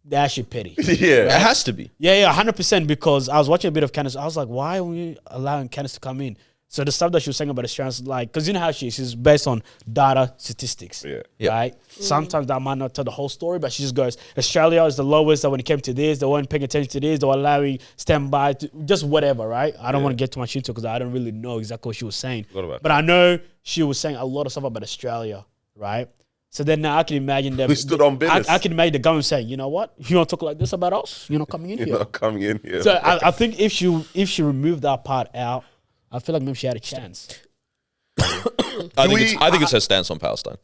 S2: they're actually petty.
S3: yeah.
S1: it has to be.
S2: Yeah, 100%. Because I was watching a bit of Candace. I was like, why are we allowing Candace to come in? So the stuff that she was saying about Australians, like, because you know how she's based on data, statistics, right? Sometimes that might not tell the whole story, but she just goes, Australia is the lowest that when it came to this, they weren't paying attention to this, they were allowing standby, just whatever, right? I don't want to get too much into it because I don't really know exactly what she was saying. But I know she was saying a lot of stuff about Australia, right? So then now I can imagine them.
S3: We stood on business.
S2: I can imagine the government saying, you know what? You want to talk like this about us? You're not coming in here.
S3: You're not coming in here.
S2: So I think if she removed that part out, I feel like maybe she had a chance.
S1: I think it's her stance on Palestine.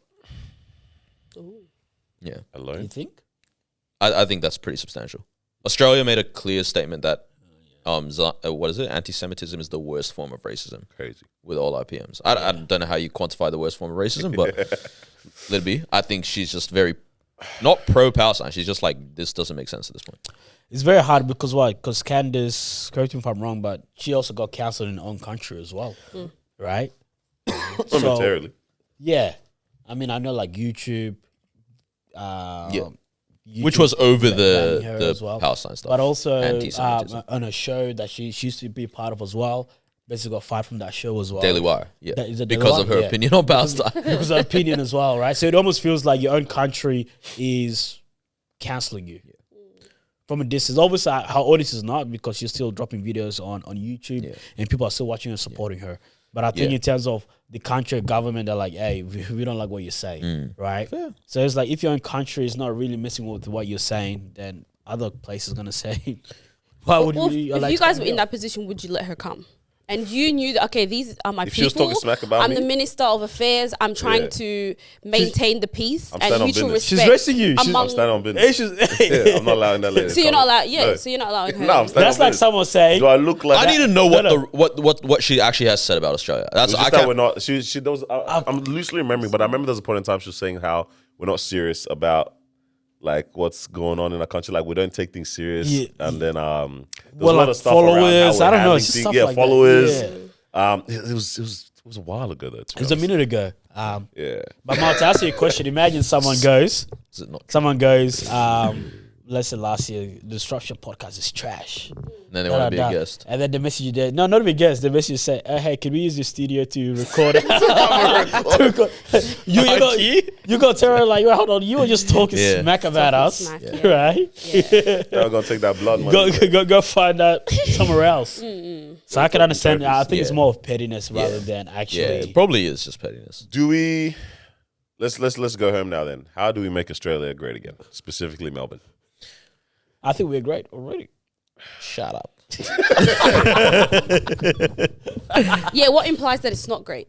S1: Yeah.
S3: Alone?
S2: You think?
S1: I think that's pretty substantial. Australia made a clear statement that what is it? Anti-Semitism is the worst form of racism.
S3: Crazy.
S1: With all IPMs. I don't know how you quantify the worst form of racism, but let it be. I think she's just very, not pro-Palestine. She's just like, this doesn't make sense at this point.
S2: It's very hard because why? Because Candace, correct me if I'm wrong, but she also got cancelled in her own country as well, right?
S3: Momentarily.
S2: Yeah. I mean, I know like YouTube. YouTube
S1: which was over the
S2: well.
S1: Palestine stuff.
S2: But also
S1: Anti-Semitism.
S2: on a show that she used to be part of as well. Basically got fired from that show as well.
S1: Daily Wire, yeah.
S2: Is it Daily
S1: because
S2: Wire?
S1: of her opinion on Palestine.
S2: Because of her opinion as well, right? So it almost feels like your own country is cancelling you. From a distance. Obviously, her audience is not because she's still dropping videos on YouTube and people are still watching and supporting her. But I think in terms of the country government, they're like, hey, we don't like what you're saying, right? Fair. So it's like if your own country is not really messing with what you're saying, then other places are going to say, why would you
S4: if you guys were in that position, would you let her come? And you knew that, okay, these are my
S3: If
S4: people.
S3: she was talking smack about
S4: I'm
S3: me?
S4: the Minister of Affairs. I'm trying to maintain the peace
S3: I'm standing
S4: and
S3: on
S4: mutual
S3: business.
S4: respect.
S2: She's racing you.
S3: I'm standing on business. I'm not allowing that lady.
S4: So you're not allowed. Yeah. So you're not allowing her.
S3: No, I'm standing
S2: That's
S3: on
S2: like
S3: business.
S2: someone saying,
S3: Do I look like
S1: I
S3: that?
S1: need to know what she actually has said about Australia. That's
S3: It's just
S1: I
S3: that
S1: can't.
S3: we're not. She does. I'm loosely remembering, but I remember there's a point in time she was saying how we're not serious about like what's going on in our country. Like we don't take things serious.
S2: Yeah.
S3: And then there's a
S2: well,
S3: lot
S2: like
S3: of stuff around how
S2: followers.
S3: we're
S2: I don't know.
S3: handling
S2: It's just
S3: things.
S2: stuff
S3: Yeah,
S2: like
S3: followers.
S2: that. Yeah.
S3: It was a while ago though.
S2: It was a minute ago.
S3: Yeah.
S2: But Mal, to answer your question, imagine someone goes,
S1: Is it not?
S2: let's say last year, the Disruption podcast is trash.
S1: And then they want to be a guest.
S2: And then they message you there. No, not to be a guest. They message you say, hey, can we use your studio to record? You go tell her like, well, hold on, you were just talking smack about us,
S4: smack,
S2: right?
S3: I'm gonna take that blood money.
S2: Go find out somewhere else. So I can understand. I think it's more of pettiness rather than actually.
S1: Yeah, it probably is just pettiness.
S3: Do we? Let's go home now. Then, how do we make Australia great again? Specifically, Melbourne.
S2: I think we're great already.
S1: Shut up.
S4: Yeah. What implies that it's not great?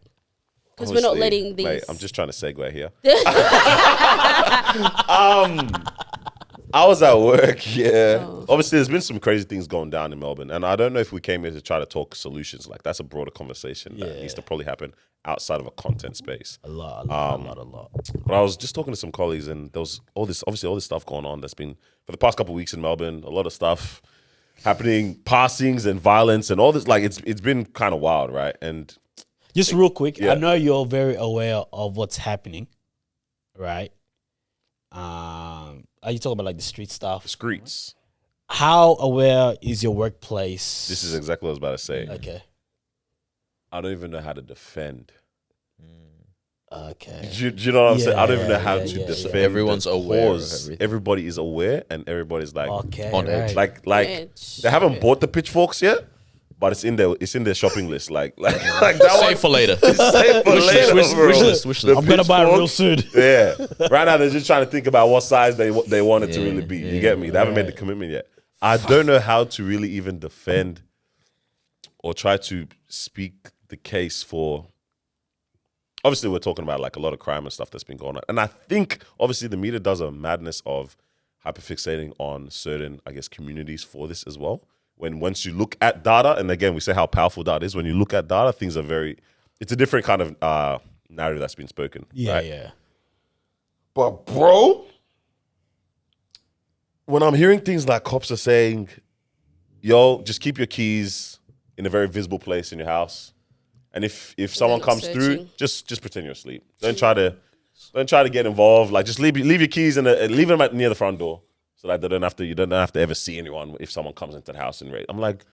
S4: Because we're not
S3: Obviously,
S4: letting these.
S3: Mate, I'm just trying to segue here. I was at work, yeah. Obviously, there's been some crazy things going down in Melbourne, and I don't know if we came here to try to talk solutions. Like, that's a broader conversation that needs to probably happen outside of a content space.
S2: A lot.
S3: But I was just talking to some colleagues, and there was all this stuff going on that's been, for the past couple of weeks in Melbourne, a lot of stuff happening, passings and violence and all this. Like, it's been kind of wild, right? And
S2: just real quick,
S3: Yeah.
S2: I know you're very aware of what's happening, right? Are you talking about like the street stuff?
S3: streets.
S2: How aware is your workplace?
S3: This is exactly what I was about to say.
S2: Okay.
S3: I don't even know how to defend.
S2: Okay.
S3: Do you know what I'm saying? I don't even know how
S2: Yeah,
S3: to
S2: yeah,
S3: defend.
S1: yeah. Everyone's
S3: the
S1: aware of
S3: cause.
S1: everything.
S3: Everybody is aware, and everybody's like
S2: Okay.
S1: on edge.
S2: right.
S3: like
S4: Bitch.
S3: they haven't bought the pitchforks yet, but it's in their shopping list. Like that
S1: Save for later.
S3: Save for later, bro.
S1: wish list.
S3: The
S2: I'm gonna buy it real
S3: pitchforks,
S2: soon.
S3: Yeah. Right now they're just trying to think about what size they want it to really be. You get me? They haven't made the commitment yet. I don't know how to really even defend or try to speak the case for. Obviously, we're talking about like a lot of crime and stuff that's been going on. And I think, obviously, the media does a madness of hyperfixating on certain, I guess, communities for this as well. Once you look at data, and again, we say how powerful data is. When you look at data, things are it's a different kind of narrative that's been spoken.
S2: Yeah,
S3: right?
S2: yeah.
S3: But bro, when I'm hearing things like cops are saying, yo, just keep your keys in a very visible place in your house. And if someone
S4: not
S3: comes
S4: searching.
S3: through, just pretend you're asleep. Don't try to get involved. Like just leave your keys leave them near the front door so that you don't have to ever see anyone if someone comes into the house and raid. I'm like,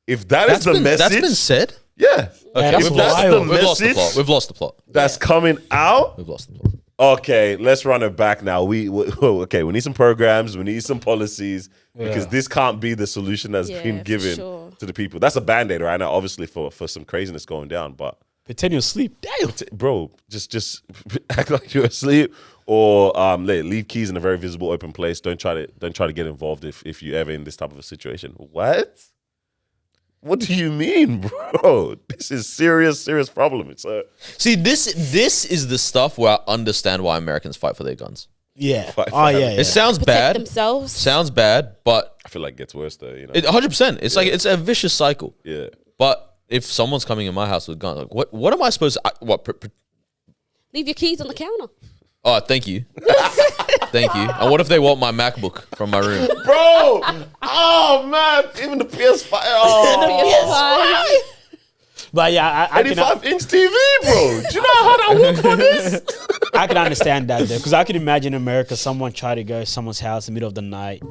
S3: if that's the message,
S1: That's been said.
S3: Yeah.
S1: Okay,
S2: that's
S1: we've lost the
S2: wild.
S1: plot. We've lost the
S3: Message?
S1: plot. We've lost the plot.
S3: That's coming out.
S1: We've lost the plot.
S3: Okay, let's run it back now. We need some programs. We need some policies because this can't be the solution that's been
S4: for
S3: given
S4: sure.
S3: to the people. That's a band-aid right now, obviously for some craziness going down. But
S2: Pretend you're asleep. Damn.
S3: bro, just act like you're asleep, or leave keys in a very visible open place. Don't try to get involved if you're ever in this type of a situation. What do you mean, bro? This is serious problem. It's
S1: See, this is the stuff where I understand why Americans fight for their guns.
S2: Yeah.
S3: Fight
S2: Oh, yeah,
S3: for
S2: yeah.
S1: It sounds
S4: Protect
S1: bad.
S4: themselves.
S1: Sounds bad, but
S3: I feel like it gets worse though.
S1: 100%. It's like it's a vicious cycle.
S3: Yeah.
S1: But if someone's coming in my house with guns, like what am I supposed to?
S4: Leave your keys on the counter.
S1: Oh, thank you, thank you. And what if they want my MacBook from my room?
S3: Bro, oh man, even the PS5. Oh,
S2: But yeah, I can
S3: 85-inch TV, bro. Do you know how that work for this?
S2: I can understand that though, because I can imagine in America someone try to go to someone's house in the middle of the night.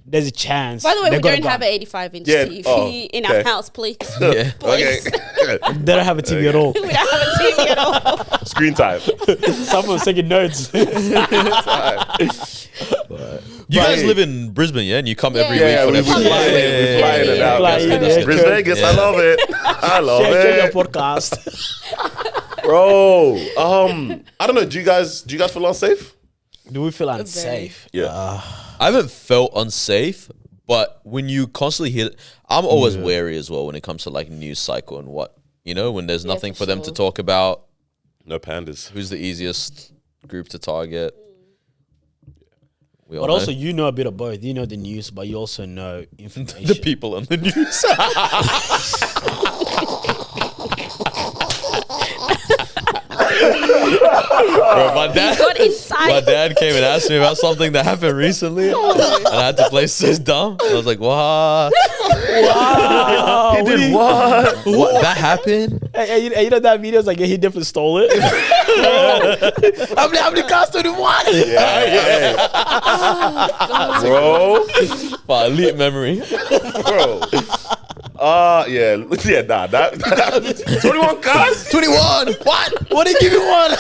S2: There's a chance.
S4: By the way,
S2: they
S4: we
S2: got a
S4: don't
S2: gun.
S4: have an 85-inch
S3: Yeah,
S4: TV in our
S3: okay.
S4: house, please.
S1: Yeah.
S4: Please.
S3: Okay.
S2: They don't have a TV at all.
S4: We don't have a TV at all.
S3: Screen time.
S2: Someone's taking notes.
S1: You guys live in Brisbane, yeah? And you come every
S3: Yeah,
S1: week.
S3: we
S1: for
S3: fly in and out.
S2: Fly in, yeah.
S3: Bris Vegas, I love it. I love
S2: Check your
S3: it,
S2: podcast.
S3: bro. I don't know. Do you guys feel unsafe?
S2: Do we feel unsafe?
S3: Yeah.
S1: I haven't felt unsafe, but when you constantly hear, I'm always wary as well when it comes to like news cycle and when there's nothing for them to
S4: sure.
S1: talk about.
S3: No pandas.
S1: Who's the easiest group to target? We all
S2: But
S1: know.
S2: also, you know a bit of both. You know the news, but you also know information.
S1: the people on the news. Bro, my
S4: Got inside.
S1: dad came and asked me about something that happened recently, and I had to play so dumb. I was like, "What?
S2: Wow.
S3: He did what?
S1: What? That happened?"
S2: Hey, you know that video is like, yeah, he definitely stole it. How many cars did he want?
S3: Yeah. Bro.
S1: Wow, elite memory.
S3: Bro. Nah. That 21 cars?
S1: 21. What? What did he give you one?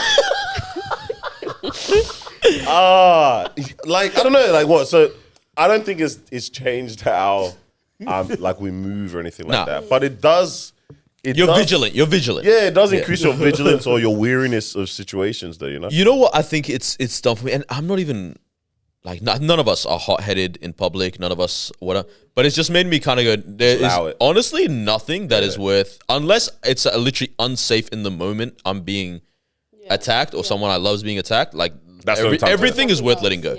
S3: Like I don't know, like what? So I don't think it's changed how like we move or anything like
S1: Nah.
S3: that. But it does.
S1: You're vigilant. You're vigilant.
S3: Yeah, it does increase your vigilance or your weariness of situations, though.
S1: You know what? I think it's done for me, and I'm not even like none of us are hot-headed in public. None of us whatever. But it's just made me kind of go. There is
S3: Allow it.
S1: honestly nothing that is worth, unless it's literally unsafe in the moment. I'm being attacked or someone I love is being attacked. Like
S3: That's the only time to-
S1: everything is worth letting go.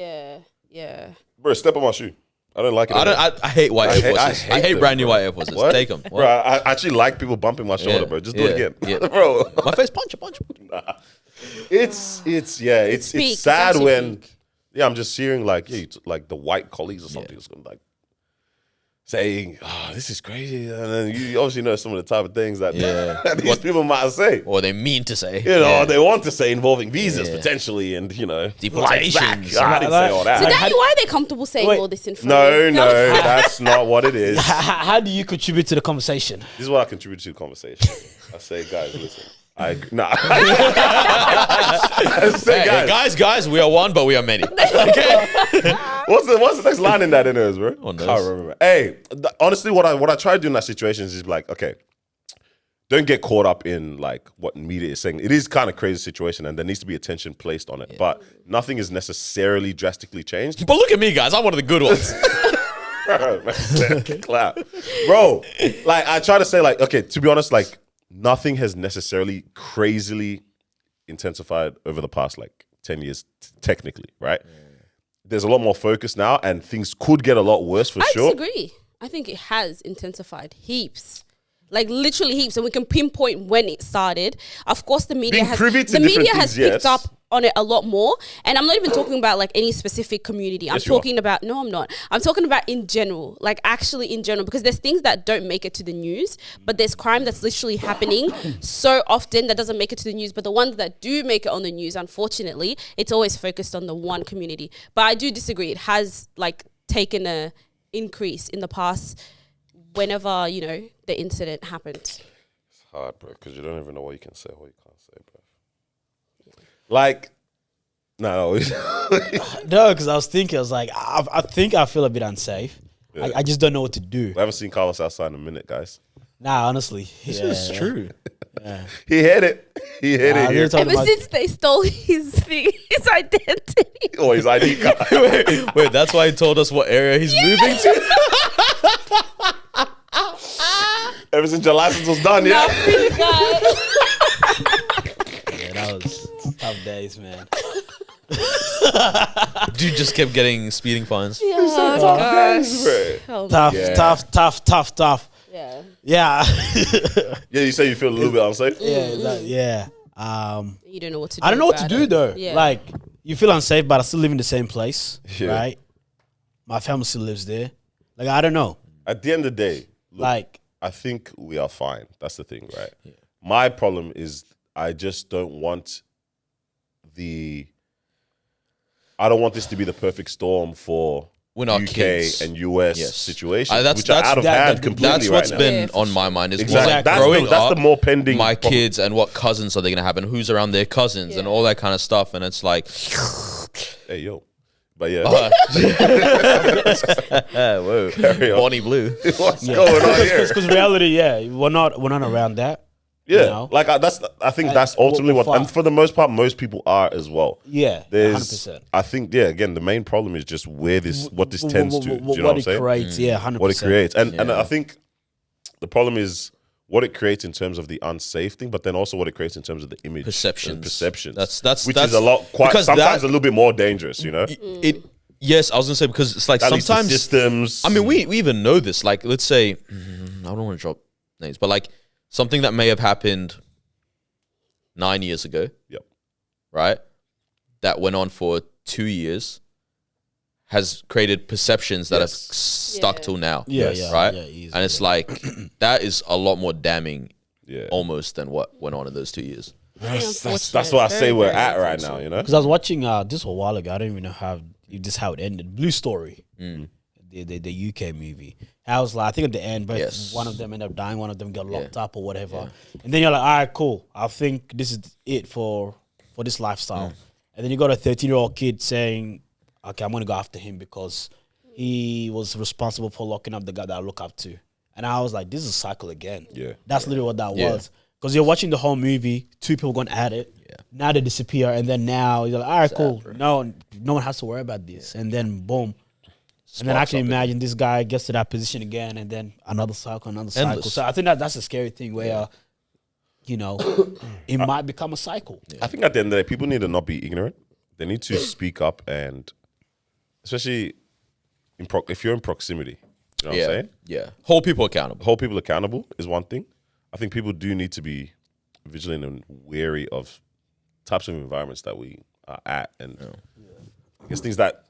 S4: Yeah.
S3: Bro, step on my shoe. I don't like it.
S1: I hate white Air Forces. I hate
S3: them,
S1: brand new
S3: bro.
S1: white Air Forces.
S3: What?
S1: Take them.
S3: Bro, I actually like people bumping my shoulder,
S1: Yeah.
S3: bro. Just do it
S1: Yeah.
S3: again.
S1: Yeah.
S3: Bro.
S1: My face punch.
S3: It's
S4: peak.
S3: sad
S4: It's
S3: when
S4: actually peak.
S3: I'm just hearing like like the white colleagues or something is like saying, "Oh, this is crazy," and then you obviously know some of the type of things that
S1: Yeah.
S3: these people might say.
S1: Or they mean to say.
S3: You know,
S1: Yeah.
S3: they want to say involving visas
S1: Yeah.
S3: potentially, and
S1: Deportations.
S3: flights back. I didn't say all that.
S4: So Danny, why are they comfortable saying
S2: Wait.
S4: all this in front of you?
S3: No, that's not what it is.
S2: How do you contribute to the conversation?
S3: This is what I contribute to the conversation. I say, guys, listen. I say,
S1: Hey, guys, we are one, but we are many. Okay.
S3: What's the next line in that anyways, bro?
S1: Oh, no.
S3: Can't remember. Hey, honestly, what I try to do in that situation is like, okay, don't get caught up in like what media is saying. It is kind of crazy situation, and there needs to be attention placed on it. But nothing is necessarily drastically changed.
S1: But look at me, guys. I'm one of the good ones.
S3: Clap, bro. Like I try to say, like, okay, to be honest, like nothing has necessarily crazily intensified over the past like 10 years, technically, right? There's a lot more focus now, and things could get a lot worse for
S4: I
S3: sure.
S4: disagree. I think it has intensified heaps. Like literally heaps, and we can pinpoint when it started. Of course, the media
S3: Being
S4: has
S3: privy to
S4: the media
S3: different
S4: has
S3: things,
S4: picked
S3: yes.
S4: up on it a lot more. And I'm not even talking about like any specific community. I'm
S3: Yes, you are.
S4: talking about I'm not. I'm talking about in general, like actually in general, because there's things that don't make it to the news, but there's crime that's literally happening so often that doesn't make it to the news. But the ones that do make it on the news, unfortunately, it's always focused on the one community. But I do disagree. It has like taken a increase in the past whenever, the incident happened.
S3: hard, bro, because you don't even know what you can say or what you can't say, bro. Like, no.
S2: No, because I was thinking, I was like, I think I feel a bit unsafe.
S3: Yeah.
S2: I just don't know what to do.
S3: We haven't seen Carlos outside in a minute, guys.
S2: Nah, honestly.
S1: This is true.
S2: Yeah.
S3: He hit it. He hit
S2: Nah,
S3: it here.
S2: talking
S4: Ever
S2: about-
S4: since they stole his thing, his identity.
S3: Oh, his ID card.
S1: Wait, that's why he told us what area he's moving to?
S3: Ever since your license was done, yeah.
S4: Nothing, guys.
S2: Yeah, that was tough days, man.
S1: Dude just kept getting speeding fines.
S4: Oh,
S3: Guys, bro.
S4: hell no.
S2: Tough,
S3: Yeah.
S2: tough.
S4: Yeah.
S2: Yeah.
S3: Yeah, you say you feel a little bit unsafe?
S2: Yeah.
S4: You don't know what to do.
S2: I don't know what to
S4: about
S2: do
S4: it.
S2: though.
S4: Yeah.
S2: Like, you feel unsafe, but I still live in the same place,
S3: Yeah.
S2: right? My family still lives there. Like, I don't know.
S3: At the end of the day, look,
S2: Like,
S3: I think we are fine. That's the thing, right? Yeah. My problem is I just don't want I don't want this to be the perfect storm for
S1: When our
S3: UK
S1: kids-
S3: and US
S1: Yes.
S3: situations,
S1: That's-
S3: which are
S1: that's-
S3: out of
S2: that-
S3: hand
S2: that-
S3: completely
S1: That's what's
S3: right now.
S1: been
S4: Yeah, for
S1: on my mind. Is
S3: Exactly.
S1: like
S3: That's
S1: growing
S3: that's
S1: up,
S3: the more pending
S1: my
S3: problem.
S1: kids and what cousins are they going to have and who's around their cousins and
S4: Yeah.
S1: all that kind of stuff. And it's like,
S3: Hey, yo. But yeah,
S1: whoa,
S3: Carry on.
S1: Bonnie Blue.
S3: what's going on here?
S2: because reality, yeah, we're not around that.
S3: Yeah,
S2: you know?
S3: like I think that's ultimately
S2: we're
S3: what, and
S2: fine.
S3: for the most part, most people are as well.
S2: Yeah,
S3: There's,
S2: 100%.
S3: I think, yeah, again, the main problem is just where what this tends to. Do you know what I'm
S2: it
S3: saying?
S2: creates, yeah, 100%.
S3: What it creates, and
S1: Yeah.
S3: I think the problem is what it creates in terms of the unsafe thing, but then also what it creates in terms of the image
S1: Perceptions.
S3: and perceptions.
S1: That's
S3: which is a lot, quite
S1: because
S3: sometimes
S1: that-
S3: a little bit more dangerous. You know,
S1: Yes, I was gonna say because it's like
S3: at least the
S1: sometimes
S3: systems.
S1: I mean, we even know this. Like, let's say, I don't want to drop names, but like something that may have happened 9 years ago,
S3: Yep.
S1: right? That went on for 2 years, has created perceptions that have
S3: Yes.
S1: stuck
S4: Yeah.
S1: till now.
S2: Yeah,
S3: Yes.
S2: yeah,
S1: right?
S2: yeah, easy,
S1: And it's
S2: yeah.
S1: like that is a lot more damning,
S3: Yeah,
S1: almost, than what went on in those 2 years.
S3: that's what I say we're at right now. You know,
S2: Because I was watching this a while ago. I don't even know how it ended. Blue Story, the UK movie. I was like, I think at the end, both
S1: Yes.
S2: one of them ended up dying, one of them got locked up or whatever. And then you're like, all right, cool. I think this is it for this lifestyle. And then you got a 13-year-old kid saying, okay, I'm gonna go after him because he was responsible for locking up the guy that I look up to. And I was like, this is a cycle again.
S3: Yeah.
S2: That's literally what that
S1: Yeah.
S2: was. Because you're watching the whole movie, two people going at it.
S1: Yeah.
S2: Now they disappear, and then now you're like, all right, cool. No one has to worry about this. And then boom. And then I
S1: Sparks
S2: can
S1: up
S2: imagine this guy gets to that position again, and then another cycle.
S1: Endless.
S2: So I think that's a scary thing where, you know, it might become a cycle.
S3: I think at the end of the day, people need to not be ignorant. They need to speak up, and especially if you're in proximity. You know what I'm saying?
S1: Yeah. Hold people accountable.
S3: Hold people accountable is one thing. I think people do need to be vigilant and wary of types of environments that we are at, and I guess things that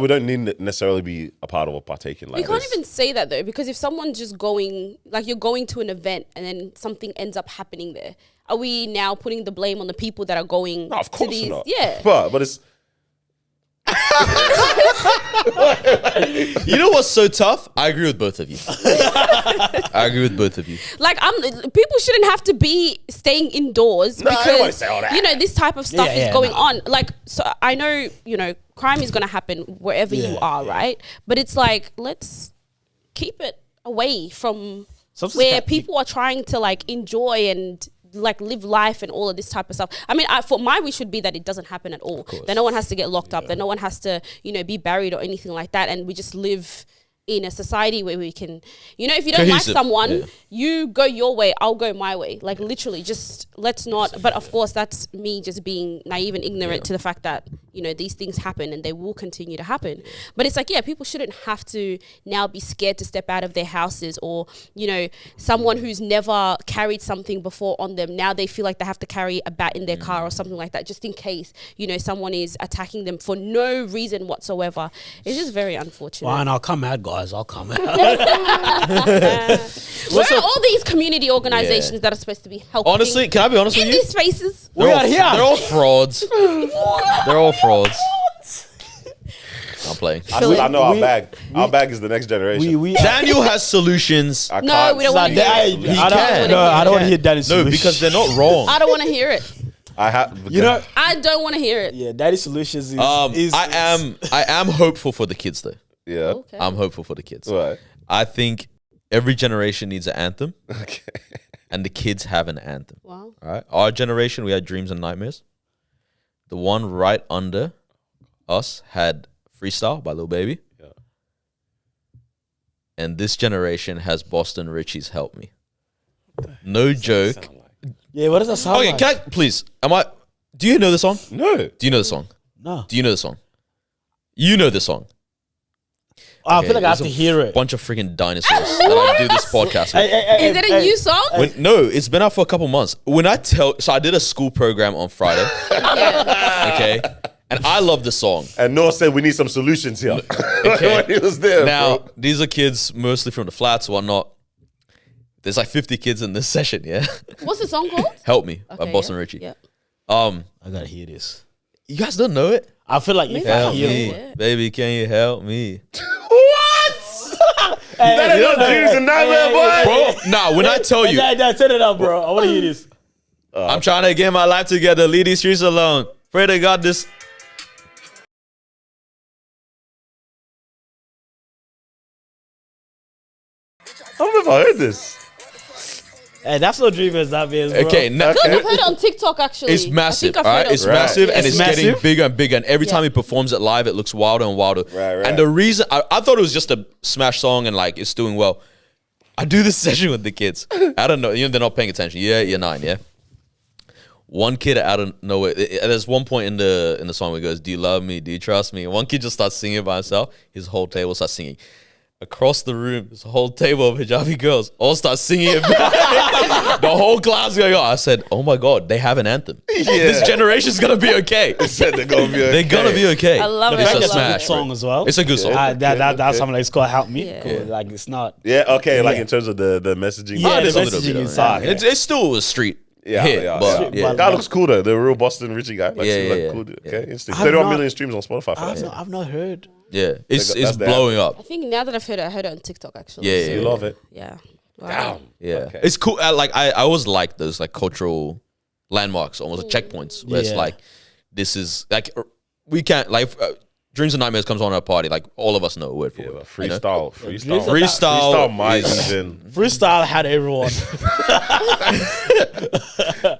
S3: we don't need to necessarily be a part of or partake in. Like
S4: We can't
S3: this.
S4: even say that though, because if someone's just going, like you're going to an event and then something ends up happening there, are we now putting the blame on the people that are going
S3: No, of
S4: to
S3: course
S4: these?
S3: not.
S4: Yeah.
S3: but it's
S1: You know what's so tough? I agree with both of you. I agree with both of you.
S4: Like people shouldn't have to be staying indoors
S3: I don't wanna
S4: because
S3: say all that.
S4: you know this type of stuff
S2: Yeah,
S4: is going
S2: no.
S4: on. Like, so I know, you know, crime is going to happen wherever you are, right? But it's like, let's keep it away from
S2: Sometimes
S4: where
S2: can't-
S4: people are trying to like enjoy and like live life and all of this type of stuff. I mean, for my wish would be that it doesn't happen at all. That no one has to get locked up. That no one has to, you know, be buried or anything like that. And we just live in a society where we can, you know, if you don't
S1: Cohesive,
S4: like someone,
S1: yeah.
S4: you go your way, I'll go my way. Like literally, just let's not. But of course, that's me just being naive and ignorant to the fact that, you know, these things happen and they will continue to happen. But it's like, yeah, people shouldn't have to now be scared to step out of their houses, or, you know, someone who's never carried something before on them, now they feel like they have to carry a bat in their car or something like that, just in case, you know, someone is attacking them for no reason whatsoever. It's just very unfortunate.
S2: Fine, I'll come out, guys. I'll come out.
S4: Where are all these community organizations that are supposed to be helping?
S1: Honestly, can I be honest
S4: in
S1: with you?
S4: these spaces.
S2: We are here.
S1: They're all frauds. They're all frauds. I'm playing.
S3: I know our bag. Our bag is the next generation.
S1: Daniel has solutions.
S3: I
S4: No,
S3: can't
S4: we don't want to hear it.
S2: I don't want to hear Daddy's
S1: No,
S2: solutions.
S1: because they're not wrong.
S4: I don't want to hear it.
S3: I have.
S2: You know,
S4: I don't want to hear it.
S2: yeah, Daddy's solutions is.
S1: I am hopeful for the kids though.
S3: Yeah.
S4: Okay.
S1: I'm hopeful for the kids.
S3: Right.
S1: I think every generation needs an anthem,
S3: Okay.
S1: and the kids have an anthem.
S4: Wow.
S1: All right. Our generation, we had Dreams and Nightmares. The one right under us had Freestyle by Lil Baby.
S3: Yeah.
S1: And this generation has Boston Richey's Help Me. No joke.
S2: Yeah, what does that sound
S1: Okay,
S2: like?
S1: can I please? Do you know the song?
S3: No.
S1: Do you know the song?
S2: No.
S1: Do you know the song? You know the song.
S2: I feel like I have
S1: there's
S2: to hear it.
S1: Bunch of freaking dinosaurs that I do this podcast with.
S4: Is it a new song?
S1: No, it's been out for a couple months. So I did a school program on Friday. Okay. And I love the song.
S3: And Noah said we need some solutions here.
S1: Okay.
S3: When he was there.
S1: Now,
S3: bro.
S1: these are kids mostly from the flats, whatnot. There's like 50 kids in this session, yeah?
S4: What's the song called?
S1: Help Me by
S4: Okay,
S1: Boston
S4: yeah.
S1: Richey.
S4: Yeah.
S2: I gotta hear this.
S1: You guys don't know it?
S2: I feel like if I
S1: Help
S2: hear
S1: me.
S2: it.
S4: Yeah.
S1: Baby, can you help me?
S3: That ain't no Dreams and Nightmare, boy.
S1: Bro, nah, when I tell you,
S2: Dad, turn it up, bro. I want to hear this.
S1: I'm trying to get my life together, leave these streets alone. Pray to God this.
S3: I don't know if I heard this.
S2: Hey, that's no Dreamers, that means, bro.
S1: Okay,
S4: I feel like I've heard it on TikTok actually.
S1: it's massive,
S4: I think I've
S1: all
S4: heard
S1: right?
S4: it on
S1: It's
S3: Right.
S1: massive, and
S2: It's
S1: it's getting
S2: massive?
S1: bigger and bigger. And every time
S4: Yeah.
S1: he performs it live, it looks wilder and wilder.
S3: Right.
S1: And the reason I thought it was just a smash song and like it's doing well. I do this session with the kids. I don't know, they're not paying attention. Yeah, you're 9, yeah. One kid out of nowhere. There's one point in the song where he goes, "Do you love me? Do you trust me?" And one kid just starts singing by himself. His whole table starts singing. Across the room, this whole table of hijabi girls all start singing it back. The whole class going on. I said, "Oh my God, they have an anthem. This generation's gonna be okay.
S3: Said they're gonna be okay.
S1: They're gonna be okay."
S4: I love
S2: The
S4: it.
S2: fact
S1: It's a
S2: that's a good
S1: smash.
S2: song as well.
S1: It's a good song.
S2: That's something like it's called Help Me.
S4: Yeah.
S2: Cool.
S1: Yeah.
S2: Like it's not.
S3: Yeah, okay, like
S2: Yeah.
S3: in terms of the messaging.
S2: Yeah,
S1: It is
S2: the
S1: a little
S2: messaging
S1: bit.
S2: inside.
S1: It's still a street hit, but
S3: yeah.
S2: But-
S3: That looks cool though. The real Boston Richie guy. Like,
S1: Yeah,
S3: seems like
S1: yeah,
S3: cool.
S1: yeah.
S3: Okay, interesting.
S2: I've
S3: 31
S2: not-
S3: million streams on Spotify for that.
S2: I've not heard.
S1: yeah, it's
S3: That's the
S1: blowing
S4: I
S1: up.
S4: think now that I've heard it, I heard it on TikTok actually.
S1: Yeah,
S3: You love it.
S4: Yeah. Wow.
S3: Damn.
S1: Yeah,
S3: Okay.
S1: it's cool. I always like those like cultural landmarks, almost like checkpoints, where it's
S2: Yeah.
S1: like this is like we can't like Dreams and Nightmares comes on at a party, like all of us know word for
S3: Yeah,
S1: word.
S3: but
S1: you know?
S3: freestyle.
S1: Freestyle
S3: might
S1: is-
S3: even.
S2: Freestyle had everyone.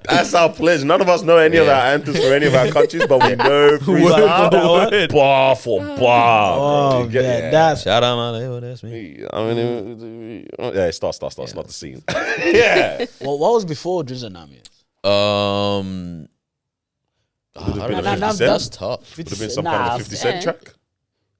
S3: That's our pledge. None of us know any of our anthems for any of our countries, but we know freestyle
S2: word.
S3: bar for bar.
S2: Oh,
S3: bro. You get-
S2: man, that's
S1: Shout out my label, that's me.
S3: I mean, yeah, start. It's not the scene. Yeah.
S2: what was before Dreams and Nightmares?
S3: Would have been a
S2: Nah,
S3: 50
S2: nah,
S3: Cent.
S1: That's tough.
S3: Would have been some kind of a 50 Cent
S4: yeah.
S3: track.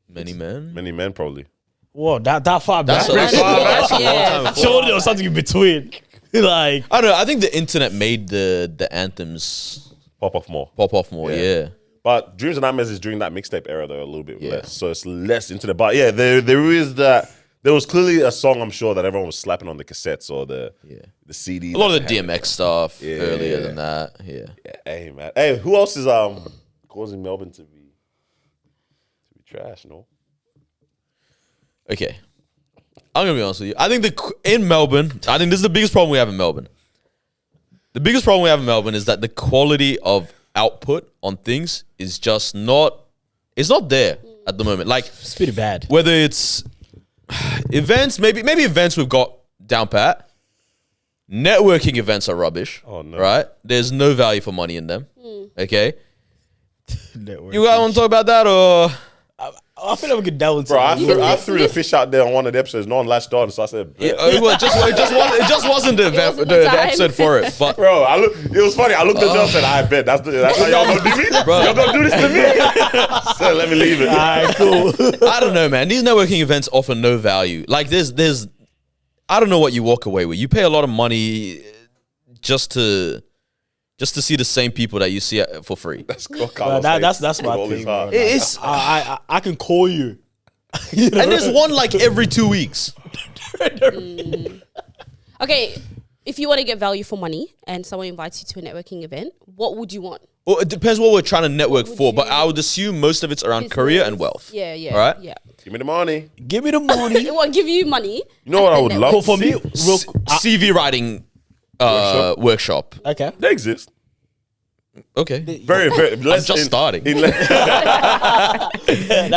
S1: Many men.
S3: Many men probably.
S2: Whoa, that far back.
S1: That's a long
S4: Yeah.
S1: time before.
S2: Surely there was something in between. Like,
S1: I don't know. I think the internet made the anthems
S3: Pop off more.
S1: pop off more.
S3: Yeah.
S1: Yeah.
S3: But Dreams and Nightmares is during that mixtape era though, a little bit
S1: Yeah.
S3: less. So it's less internet. But yeah, there is that. There was clearly a song I'm sure that everyone was slapping on the cassettes or the CD.
S1: A lot of the DMX stuff
S3: Yeah.
S1: earlier than that. Yeah.
S3: Hey man. Hey, who else is causing Melbourne to be trash? No.
S1: Okay. I'm gonna be honest with you. I think in Melbourne, I think this is the biggest problem we have in Melbourne. The biggest problem we have in Melbourne is that the quality of output on things is just not. It's not there at the moment. Like
S2: it's pretty bad.
S1: whether it's events, maybe events we've got down pat. Networking events are rubbish.
S3: Oh, no.
S1: Right? There's no value for money in them. Okay.
S2: Network.
S1: You guys want to talk about that or?
S2: I feel like we could delve into
S3: Bro, I
S2: that.
S3: threw the fish out there on one of the episodes. No one latched on, so I said,
S1: It just wasn't the, event,
S4: wasn't
S1: the,
S4: the
S1: the
S4: time.
S1: episode for it. But
S3: bro, it was funny. I looked at John and said, I bet that's how y'all gonna do me?
S1: Bro.
S3: Y'all gonna do this to me? So let me leave it.
S2: Alright, cool.
S1: I don't know, man. These networking events offer no value. Like there's I don't know what you walk away with. You pay a lot of money just to see the same people that you see for free.
S3: Let's go,
S2: That's my thing, bro.
S1: It's
S2: I can call you.
S1: and there's one like every 2 weeks.
S4: Okay, if you want to get value for money and someone invites you to a networking event, what would you want?
S1: Well, it depends what we're trying to network for, but I would assume most of it's around career and wealth.
S4: Yeah, yeah.
S1: All right?
S4: Yeah.
S3: Give me the money.
S2: Give me the money.
S4: It won't give you money.
S3: You know what I would love
S2: For
S3: to
S2: me,
S3: see?
S1: CV writing workshop.
S2: Okay.
S3: They exist.
S1: Okay.
S3: Very, very.
S1: I'm just starting.
S2: That's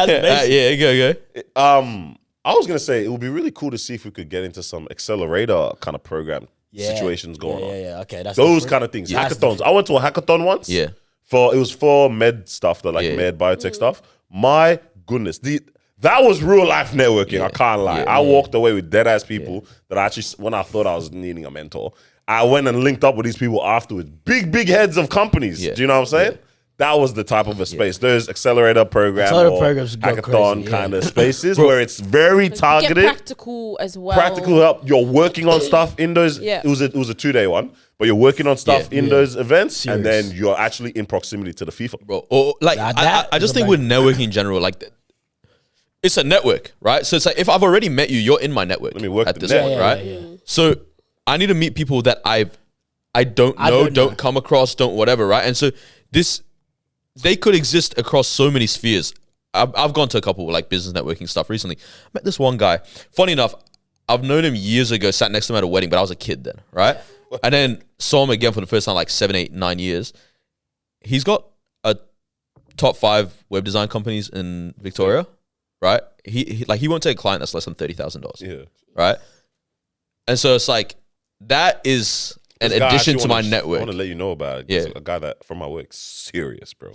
S2: basic.
S1: Yeah, go.
S3: I was gonna say it would be really cool to see if we could get into some accelerator kind of program situations going on.
S2: Yeah. Okay, that's
S3: Those
S2: different.
S3: kind of things.
S2: Yeah,
S3: Hackathons. I went to a hackathon once.
S1: Yeah.
S3: It was for med stuff, med biotech stuff. My goodness, that was real life networking. I can't lie. I walked away with dead ass people that I actually, when I thought I was needing a mentor, I went and linked up with these people afterwards. Big heads of companies.
S1: Yeah.
S3: Do you know what I'm saying? That was the type of a space. There's accelerator program or
S2: programs go
S3: hackathon
S2: crazy,
S3: kind of spaces where it's very targeted.
S4: Get practical as well.
S3: Practical help. You're working on stuff in those.
S4: Yeah.
S3: It was a 2-day one, but you're working on stuff in those events, and
S2: Serious.
S3: then you're actually in proximity to the FIFA.
S1: Bro, or like,
S2: That
S1: I
S2: is
S1: just
S2: a
S1: think with networking in general, like, it's a network, right? So it's like, if I've already met you, you're in my network.
S3: Let me work
S1: at
S3: the
S1: this
S3: net.
S1: point,
S2: Yeah,
S1: right?
S2: yeah.
S1: So I need to meet people that I don't know, don't come across, don't whatever, right? And so they could exist across so many spheres. I've gone to a couple like business networking stuff recently. I met this one guy. Funny enough, I've known him years ago, sat next to him at a wedding, but I was a kid then, right? And then saw him again for the first time like 7, 8, 9 years. He's got a top 5 web design companies in Victoria, right? He won't take a client that's less than $30,000.
S3: Yeah.
S1: Right? And so it's like, that is an addition to my network.
S3: I want to let you know about it.
S1: Yeah.
S3: A guy that from my work, serious, bro.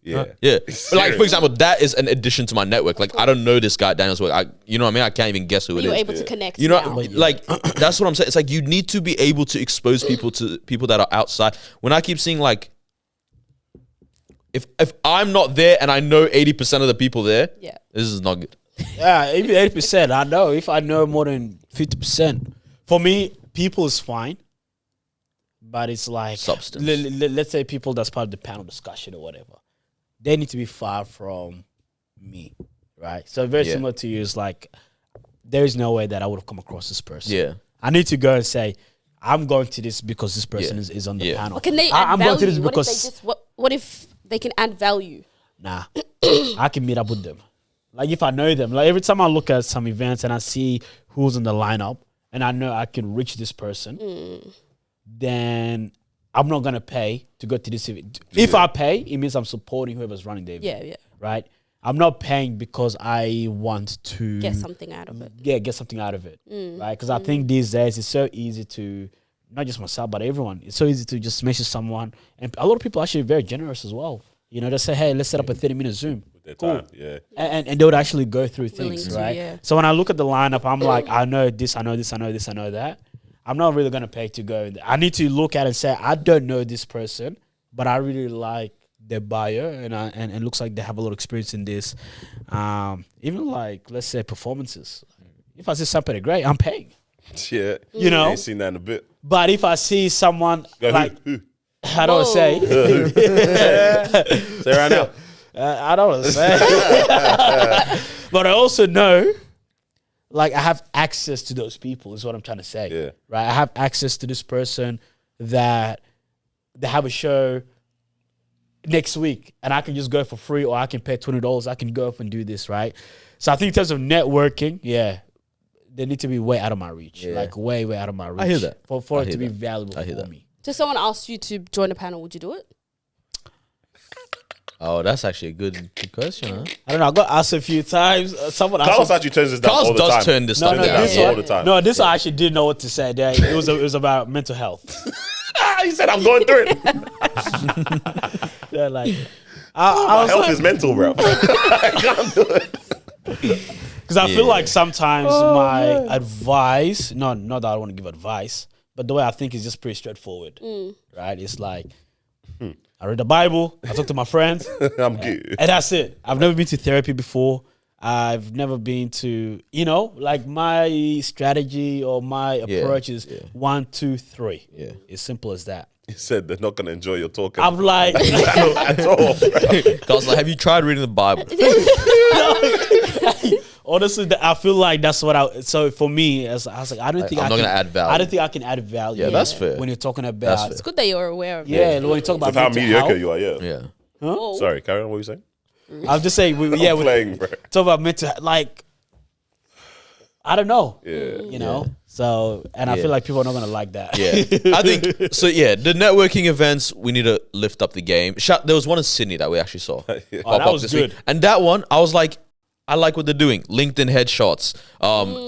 S3: Yeah.
S1: Yeah. But like, for example, that is an addition to my network. Like, I don't know this guy at Daniel's work. You know what I mean? I can't even guess who it
S4: You're
S1: is.
S4: able to connect.
S1: You know,
S4: now.
S1: like, that's what I'm saying. It's like, you need to be able to expose people to people that are outside. When I keep seeing like, if I'm not there and I know 80% of the people there, this is not good.
S2: Yeah, even 80%. I know. If I know more than 50%, for me, people is fine. But it's like
S1: Substance.
S2: Let's say people that's part of the panel discussion or whatever. They need to be far from me, right? So very similar to you. It's like there is no way that I would have come across this person.
S1: Yeah.
S2: I need to go and say I'm going to this because this person is on the panel.
S4: But can they add
S2: I'm
S4: value?
S2: going to this
S4: What if
S2: because
S4: they just what if they can add value?
S2: nah, I can meet up with them. Like if I know them, like every time I look at some events and I see who's in the lineup and I know I can reach this person, then I'm not gonna pay to go to this event. If I pay, it means I'm supporting whoever's running the event.
S4: Yeah.
S2: Right? I'm not paying because I want to
S4: Get something out of it.
S2: Yeah, get something out of it. Right? Because I think these days it's so easy to, not just myself, but everyone, it's so easy to just message someone. And a lot of people are actually very generous as well. You know, they say, hey, let's set up a 30-minute Zoom.
S3: Their time, yeah.
S2: And they would actually go through things,
S4: Willing to,
S2: right?
S4: yeah.
S2: So when I look at the lineup, I'm like, I know this, I know this, I know this, I know that. I'm not really going to pay to go. I need to look at it and say, I don't know this person, but I really like their bio and it looks like they have a lot of experience in this. Even like, let's say performances. If I see somebody great, I'm paying.
S3: Yeah.
S2: You know?
S3: I ain't seen that in a bit.
S2: But if I see someone like,
S3: who?
S2: I don't want to say.
S3: Say right now.
S2: I don't want to say. But I also know, like, I have access to those people is what I'm trying to say.
S3: Yeah.
S2: Right? I have access to this person that they have a show next week and I can just go for free or I can pay $20. I can go up and do this, right? So I think in terms of networking, they need to be way out of my reach.
S1: Yeah.
S2: Like, way out of my reach.
S1: I hear that.
S2: For
S1: I
S2: it to
S1: hear
S2: be
S1: that.
S2: valuable
S1: I hear
S2: for
S1: that.
S2: me.
S4: If someone asked you to join a panel, would you do it?
S1: Oh, that's actually a good question, huh?
S2: I don't know. I got asked a few times. Someone asked
S3: Carlos actually turns this down all
S1: Carlos
S3: the time.
S1: does turn this
S2: No,
S1: stuff
S2: no,
S1: down.
S2: this
S3: all
S2: one,
S3: the time.
S2: no, this I actually didn't know what to say. It was about mental health.
S3: He said, I'm going through it.
S2: They're like,
S3: My
S2: I was
S3: health
S2: like,
S3: is mental, bro. I can't do it.
S2: because I feel like sometimes my advice, not that I want to give advice, but the way I think is just pretty straightforward, right? It's like, I read the Bible, I talk to my friends,
S3: I'm good.
S2: and that's it. I've never been to therapy before. I've never been to, like my strategy or my approach is 1, 2, 3.
S1: Yeah.
S2: It's simple as that.
S3: He said they're not going to enjoy your talk
S2: I'm like,
S3: at all. Bro.
S1: Carlos, like, have you tried reading the Bible?
S2: Honestly, I feel like that's what I. So for me, I was like, I don't think
S1: I'm not gonna add value.
S2: I don't think I can add value.
S1: Yeah, that's fair.
S2: When you're talking
S1: That's
S2: about,
S1: fair.
S4: It's good that you're aware of it.
S2: yeah, when you talk about
S3: With how
S2: mental
S3: mediocre
S2: health,
S3: you are, yeah.
S1: Yeah.
S4: Oh.
S3: Sorry, carry on. What were you saying?
S2: I'm just saying,
S3: I'm
S2: when
S3: playing, bro.
S2: talk about mental, like, I don't know.
S3: Yeah.
S2: You know, so and I
S1: Yeah.
S2: feel like people are not gonna like that.
S1: Yeah, I think so. Yeah, the networking events we need to lift up the game. There was one in Sydney that we actually saw.
S2: Oh, that was
S1: this
S2: good.
S1: week. And that one, I was like, I like what they're doing. LinkedIn headshots,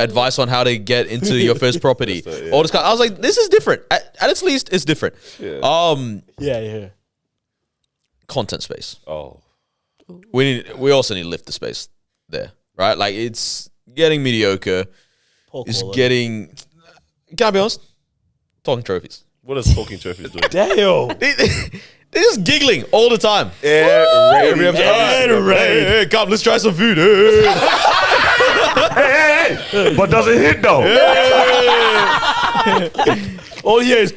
S1: advice on how to get into your first property. All this kind. I was like, this is different. At its least, it's different.
S3: Yeah.
S2: Yeah.
S1: Content space.
S3: Oh.
S1: We also need to lift the space there, right? Like it's getting mediocre.
S2: Poor
S1: It's
S2: quality.
S1: getting. Can I be honest? Talking trophies.
S3: What is talking trophies doing?
S2: Damn.
S1: They're just giggling all the time. Every episode, hey, come, let's try some food.
S3: Hey. But does it hit though?
S2: Oh yes.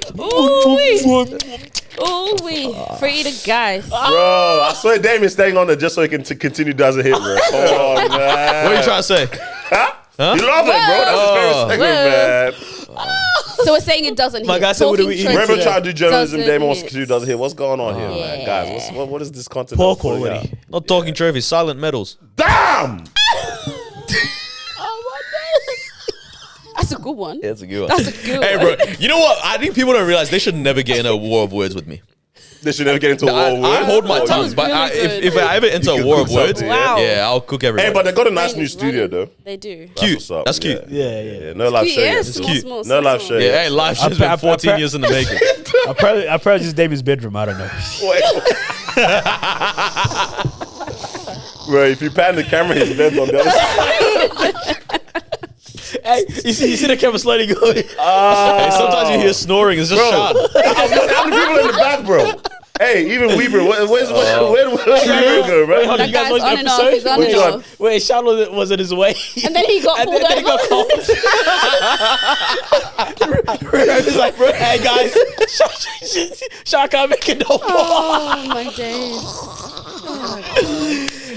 S4: Ooh, we free the guys.
S3: Bro, I swear Damien's staying on there just so he can continue does a hit, bro. Oh, man.
S1: What are you trying to say?
S3: Huh? You love it, bro. That's his favorite segment, man.
S4: So we're saying it doesn't hit.
S2: My guy said, what do we eat?
S4: Talking
S3: Remember
S4: trophies
S3: trying to do journalism,
S4: doesn't
S3: Damien wants
S4: hit.
S3: to do does it hit. What's going on here, man?
S4: Yeah.
S3: Guys, what is this content?
S2: Poor
S3: that's putting
S2: quality.
S3: out?
S1: Not talking trophies, silent medals.
S3: Damn!
S4: Oh my god. That's a good one.
S1: Yeah, that's a good one.
S4: That's a good
S1: Hey,
S4: one.
S1: bro, you know what? I think people don't realize they should never get in a war of words with me.
S3: They should never get into a war of
S1: I
S3: words.
S1: hold my
S4: That
S1: tongue,
S4: was
S1: but
S4: really good.
S1: if I ever enter
S3: You
S1: a
S3: can
S1: war
S3: cook
S1: of words,
S3: something,
S4: Wow.
S1: yeah, I'll cook everybody.
S3: Hey, but they got a nice
S4: Running,
S3: new studio,
S4: running.
S3: though.
S4: They do.
S3: That's
S1: Cute.
S3: what's up.
S1: That's cute.
S2: Yeah.
S3: No live show
S4: Yeah,
S3: yet.
S4: small,
S1: cute.
S4: small,
S3: No
S4: small,
S3: live
S4: small.
S3: show
S1: Yeah,
S3: yet.
S1: hey, life has been 14 years in the making.
S2: I probably just Damien's bedroom. I don't know.
S3: Bro, if you pan the camera, his bed's on the other side.
S2: Hey, you see the camera slowly going.
S1: Hey, sometimes you hear snoring. It's just
S3: Bro,
S1: Sean.
S3: how many people in the back, bro? Hey, even Weaver, where's where go, bro?
S2: Hold on,
S4: That
S2: you guys
S4: guy's
S2: watch
S4: on
S2: the
S4: and off,
S2: episode?
S4: he's on
S3: Which
S4: and
S3: one?
S4: off.
S2: Wait, Sean was on his way.
S4: And then he got
S2: And
S4: pulled
S2: then he got
S4: over.
S2: called. He's like, bro, hey guys, Sean can't make it no more.
S4: Oh my days.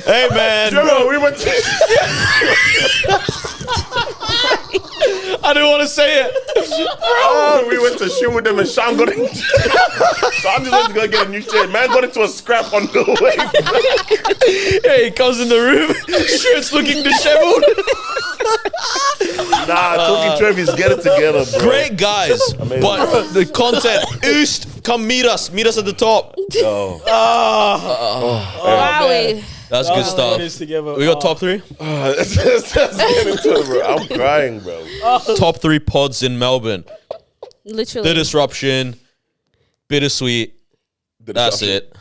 S1: Hey, man.
S3: Bro, we went to
S1: I didn't want to say it.
S3: we went to shoot with them and Sean got in. Sean just went to go get a new chair. Man got into a scrap on the way.
S1: Hey, he comes in the room, shirt's looking disheveled.
S3: Nah, talking trophies, get it together, bro.
S1: Great guys,
S3: Amazing.
S1: but the content, Oost, come meet us at the top.
S4: Wowie.
S1: That's good stuff. We got top three?
S3: Let's get into it, bro. I'm crying, bro.
S1: Top three pods in Melbourne.
S4: Literally.
S1: The Disruption, Bittersweet. That's it.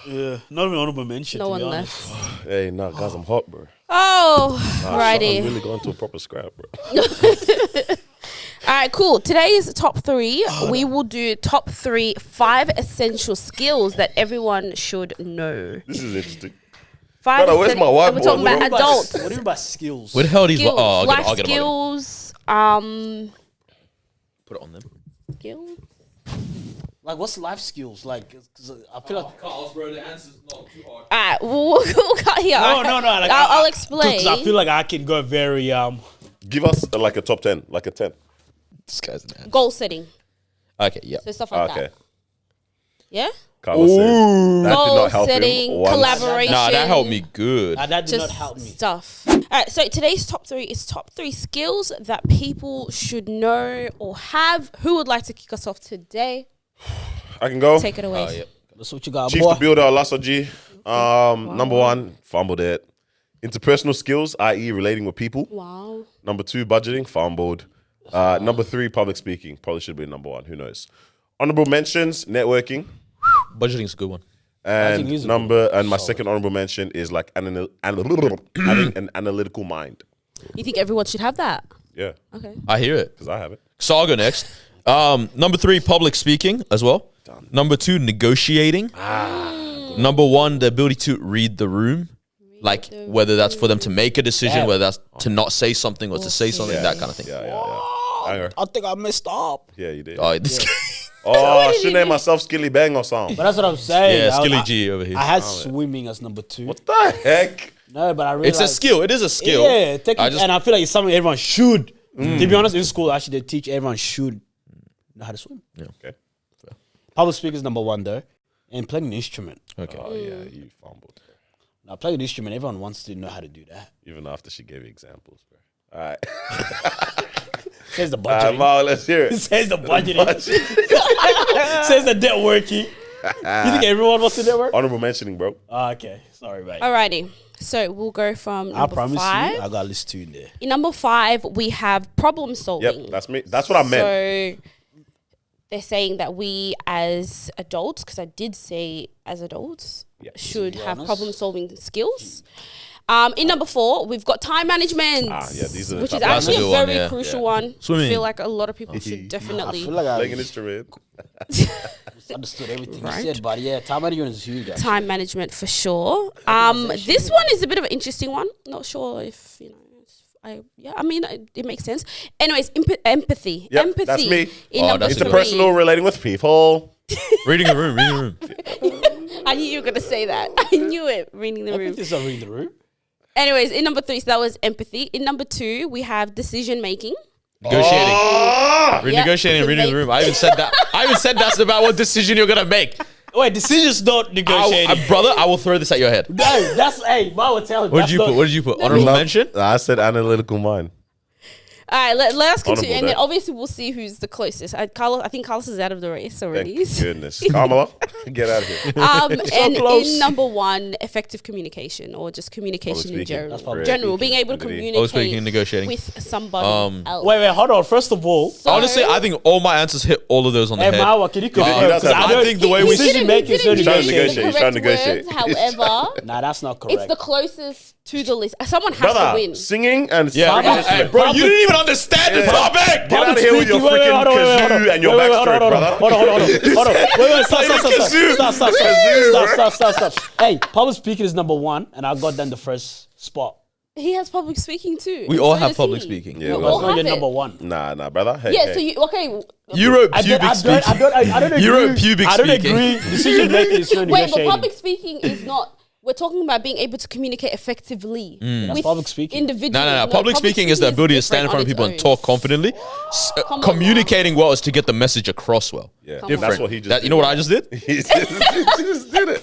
S2: Yeah, not even honorable mention.
S4: No
S2: to
S4: one
S2: be honest.
S4: left.
S3: Hey, nah, guys, I'm hot, bro.
S4: Oh,
S3: I'm
S4: righty.
S3: really going to a proper scrap, bro.
S4: All right, cool. Today's top three, we will do top 5 essential skills that everyone should know.
S3: This is interesting.
S4: 5
S3: Brother, where's my whiteboard,
S4: We're talking about
S3: bro?
S4: adults.
S2: What do you mean by skills?
S1: Where the hell are these?
S4: Skills,
S1: Oh,
S4: life
S1: I'll get them.
S4: skills,
S1: Put it on them.
S4: skills.
S2: Like, what's life skills? Like, 'cause I feel like.
S1: Carlos, bro, the answer's not too hard.
S4: All right, we'll cut here.
S2: No. Like,
S4: I'll explain.
S2: Because I feel like I can go very
S3: Give us like a top 10, like a 10.
S1: This guy's an answer.
S4: Goal setting.
S1: Okay, yeah.
S4: So stuff like
S3: Okay.
S4: that. Yeah?
S3: Carlos said that did
S4: Goal
S3: not help
S4: setting,
S3: him. Once.
S4: collaboration.
S1: Nah, that helped me good.
S2: that did
S4: Just
S2: not help me.
S4: stuff. All right, so today's top 3 is top 3 skills that people should know or have. Who would like to kick us off today?
S3: I can go.
S4: Take it away.
S1: Oh, yeah.
S2: That's what you got,
S3: Chief
S2: boy.
S3: the Builder, Lasso G. Number 1, fumbled it. Interpersonal skills, i.e. relating with people.
S4: Wow.
S3: Number 2, budgeting, fumbled. Number 3, public speaking. Probably should be number 1, who knows. Honorable mentions, networking.
S1: Budgeting's a good one.
S2: Budgeting is
S3: And
S2: a
S3: my second honorable mention is like having an analytical mind.
S4: You think everyone should have that?
S3: Yeah,
S4: Okay.
S1: I hear it.
S3: because I have it.
S1: So I'll go next. Number 3, public speaking as well. Number 2, negotiating. Number 1, the ability to read the room. Like whether that's for them to make a decision, whether that's to not say something or to say something, that kind of thing.
S3: Yeah. Hanger.
S2: I think I messed up.
S3: Yeah, you did.
S1: Oh, this
S3: I should name myself Skilly Bang or something.
S2: But that's what I'm saying.
S1: yeah, Skilly G over here.
S2: I had swimming as number 2.
S3: What the heck?
S2: No, but I really
S1: It's a skill. It is a skill.
S2: Yeah, and I feel like it's something everyone should. To be honest, in school, actually, they teach everyone should know how to swim.
S1: Yeah.
S3: Okay.
S2: Public speaking is number one, though. And playing an instrument.
S1: Okay.
S3: Oh yeah, you fumbled. Bro.
S2: Now, playing an instrument, everyone wants to know how to do that.
S3: Even after she gave you examples, bro. All right.
S2: Says the budgeting.
S3: Mal, let's hear it.
S2: Says the budgeting. Says the networking. You think everyone wants to network?
S3: Honorable mentioning, bro.
S2: Okay. Sorry, mate.
S4: Alrighty. So we'll go from
S2: I
S4: number
S2: promise
S4: 5.
S2: you, I got at least 2 in there.
S4: In number 5, we have problem solving.
S3: Yep, that's me. That's what I meant.
S4: So they're saying that we as adults, because I did say as adults, should have problem solving skills. In number 4, we've got time management,
S3: these are
S4: which is
S1: That's a
S4: actually a
S1: good
S4: very
S1: one,
S4: crucial one.
S1: Swimming.
S4: I feel like a lot of people should definitely.
S2: I feel like
S3: Playing an
S2: I
S3: instrument.
S2: understood everything
S4: Right.
S2: you said, but yeah, time management is huge. Actually.
S4: Time management for sure. This one is a bit of an interesting one. Not sure if I mean, it makes sense. Anyways, empathy.
S3: Yep,
S4: Empathy.
S3: that's me.
S4: In number
S3: It's
S4: 3.
S3: a personal relating with people.
S1: Reading the room.
S4: I knew you were gonna say that. I knew it. Reading the room.
S2: Empathy is not reading the room.
S4: Anyways, in number 3, so that was empathy. In number 2, we have decision making.
S1: Negotiating.
S3: Ah!
S1: Renegotiating and reading the room. I even said that. That's about what decision you're gonna make.
S2: Wait, decisions not negotiating.
S1: Brother, I will throw this at your head.
S2: No, that's Ma will tell him.
S1: What did you put? Honorable mention?
S3: I said analytical mind.
S4: All right, let us continue,
S3: Honourable
S4: and then
S3: there.
S4: obviously we'll see who's the closest. I think Carlos is out of the race already.
S3: Thank goodness. Kamala, get out of here.
S4: And
S2: close.
S4: in number 1, effective communication, or just communication in
S3: Public speaking.
S4: general.
S3: That's public
S4: General, being able to
S3: speaking.
S1: Public speaking
S4: communicate
S1: and negotiating.
S4: with somebody else.
S2: Wait, hold on. First of all,
S1: Honestly, I think all my answers hit all of those on the
S2: hey,
S1: head.
S2: Mawa, can you confirm?
S3: he does
S2: 'Cause
S3: have-
S1: I think the way we
S2: decision making is
S4: didn't
S3: Trying to
S4: use
S3: negotiate,
S4: the
S3: he's trying to
S4: correct
S3: negotiate.
S4: words, however,
S2: Nah, that's not correct.
S4: it's the closest to the list. Someone has to
S3: Brother,
S4: win.
S3: singing and
S1: Yeah,
S3: freaking
S2: Hey,
S3: instrument.
S1: bro, you didn't even understand the topic.
S3: Get out of here with your freaking kazoo and your backstroke, brother.
S2: Hold on. Wait, stop. Hey, public speaking is number 1, and I got them the first spot.
S4: He has public speaking too.
S1: We
S4: and
S1: all
S4: so
S1: have
S4: does
S1: public
S4: he.
S1: speaking.
S3: Yeah,
S4: We
S3: well,
S4: all
S2: That's not
S4: have
S2: your
S4: it.
S2: number 1.
S3: Nah, brother. Hey,
S4: Yeah,
S3: hey.
S4: so you
S1: You wrote
S2: I
S1: pubic
S2: don't
S1: speaking.
S2: agree.
S1: You wrote pubic
S2: I don't
S1: speaking.
S2: agree. Decision making is not
S4: wait, but
S2: negotiating.
S4: public speaking is not. We're talking about being able to communicate effectively
S2: That's
S4: with
S2: public speaking.
S4: individuals.
S1: No. Public speaking is the ability to stand in front of people and talk confidently.
S4: Come on
S1: Communicating well is to get the message across well.
S3: Yeah,
S4: Come on.
S3: that's what he just did.
S1: You know what I just did?
S3: He just did it.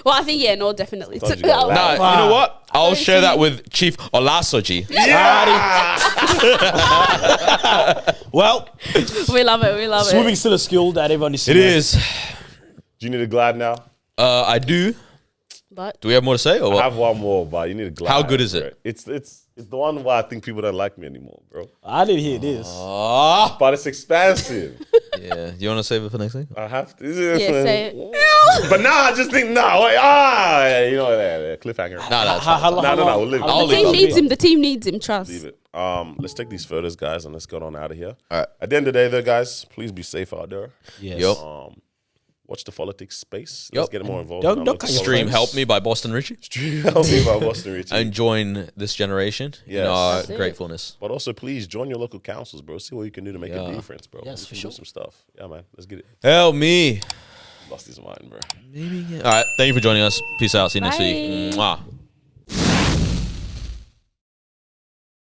S4: Well, I think no, definitely.
S3: Thought you were gonna
S1: Nah,
S3: laugh.
S1: you know what? I'll
S4: Sorry,
S1: share that
S4: Steve.
S1: with Chief Olasoji.
S2: Well,
S4: We love it. We love
S2: swimming
S4: it.
S2: is still a skill that everyone needs to
S1: It
S2: learn.
S1: is.
S3: Do you need a glide now?
S1: I do.
S4: But
S1: Do we have more to say or
S3: I
S1: what?
S3: have one more, but you need a glide.
S1: How good is it?
S3: bro. It's the one where I think people don't like me anymore, bro.
S2: I didn't hear this.
S1: Ah.
S3: But it's expansive.
S1: Yeah. Do you want to save it for next week?
S3: I have to.
S4: yeah, say it.
S3: But now I just think, you know, cliffhanger.
S1: Nah,
S3: No, we'll leave it.
S1: I'll
S4: The team
S1: leave it.
S4: needs him. The team needs him. Trust.
S3: Leave it. Let's take these photos, guys, and let's get on out of here.
S1: All right.
S3: At the end of the day, though, guys, please be safe out there.
S2: Yes.
S1: Yup.
S3: Watch the politics space.
S1: Yup.
S3: Let's get more involved.
S2: Don't
S3: in
S2: cut your
S1: Stream
S2: friends.
S1: Help Me by Boston Richey.
S3: Stream Help Me by Boston Richey.
S1: And join this generation in
S3: Yes.
S1: our
S4: That's it.
S1: gratefulness.
S3: But also, please join your local councils, bro. See what you can do to make a
S1: Yeah.
S3: difference, bro.
S2: Yes,
S3: We
S2: for
S3: can
S2: sure.
S3: do some stuff. Yeah, man. Let's get it.
S1: Help me.
S3: Lost his mind, bro.
S1: All right. Thank you for joining us. Peace out. See you next
S4: Bye.
S1: week. Mwah.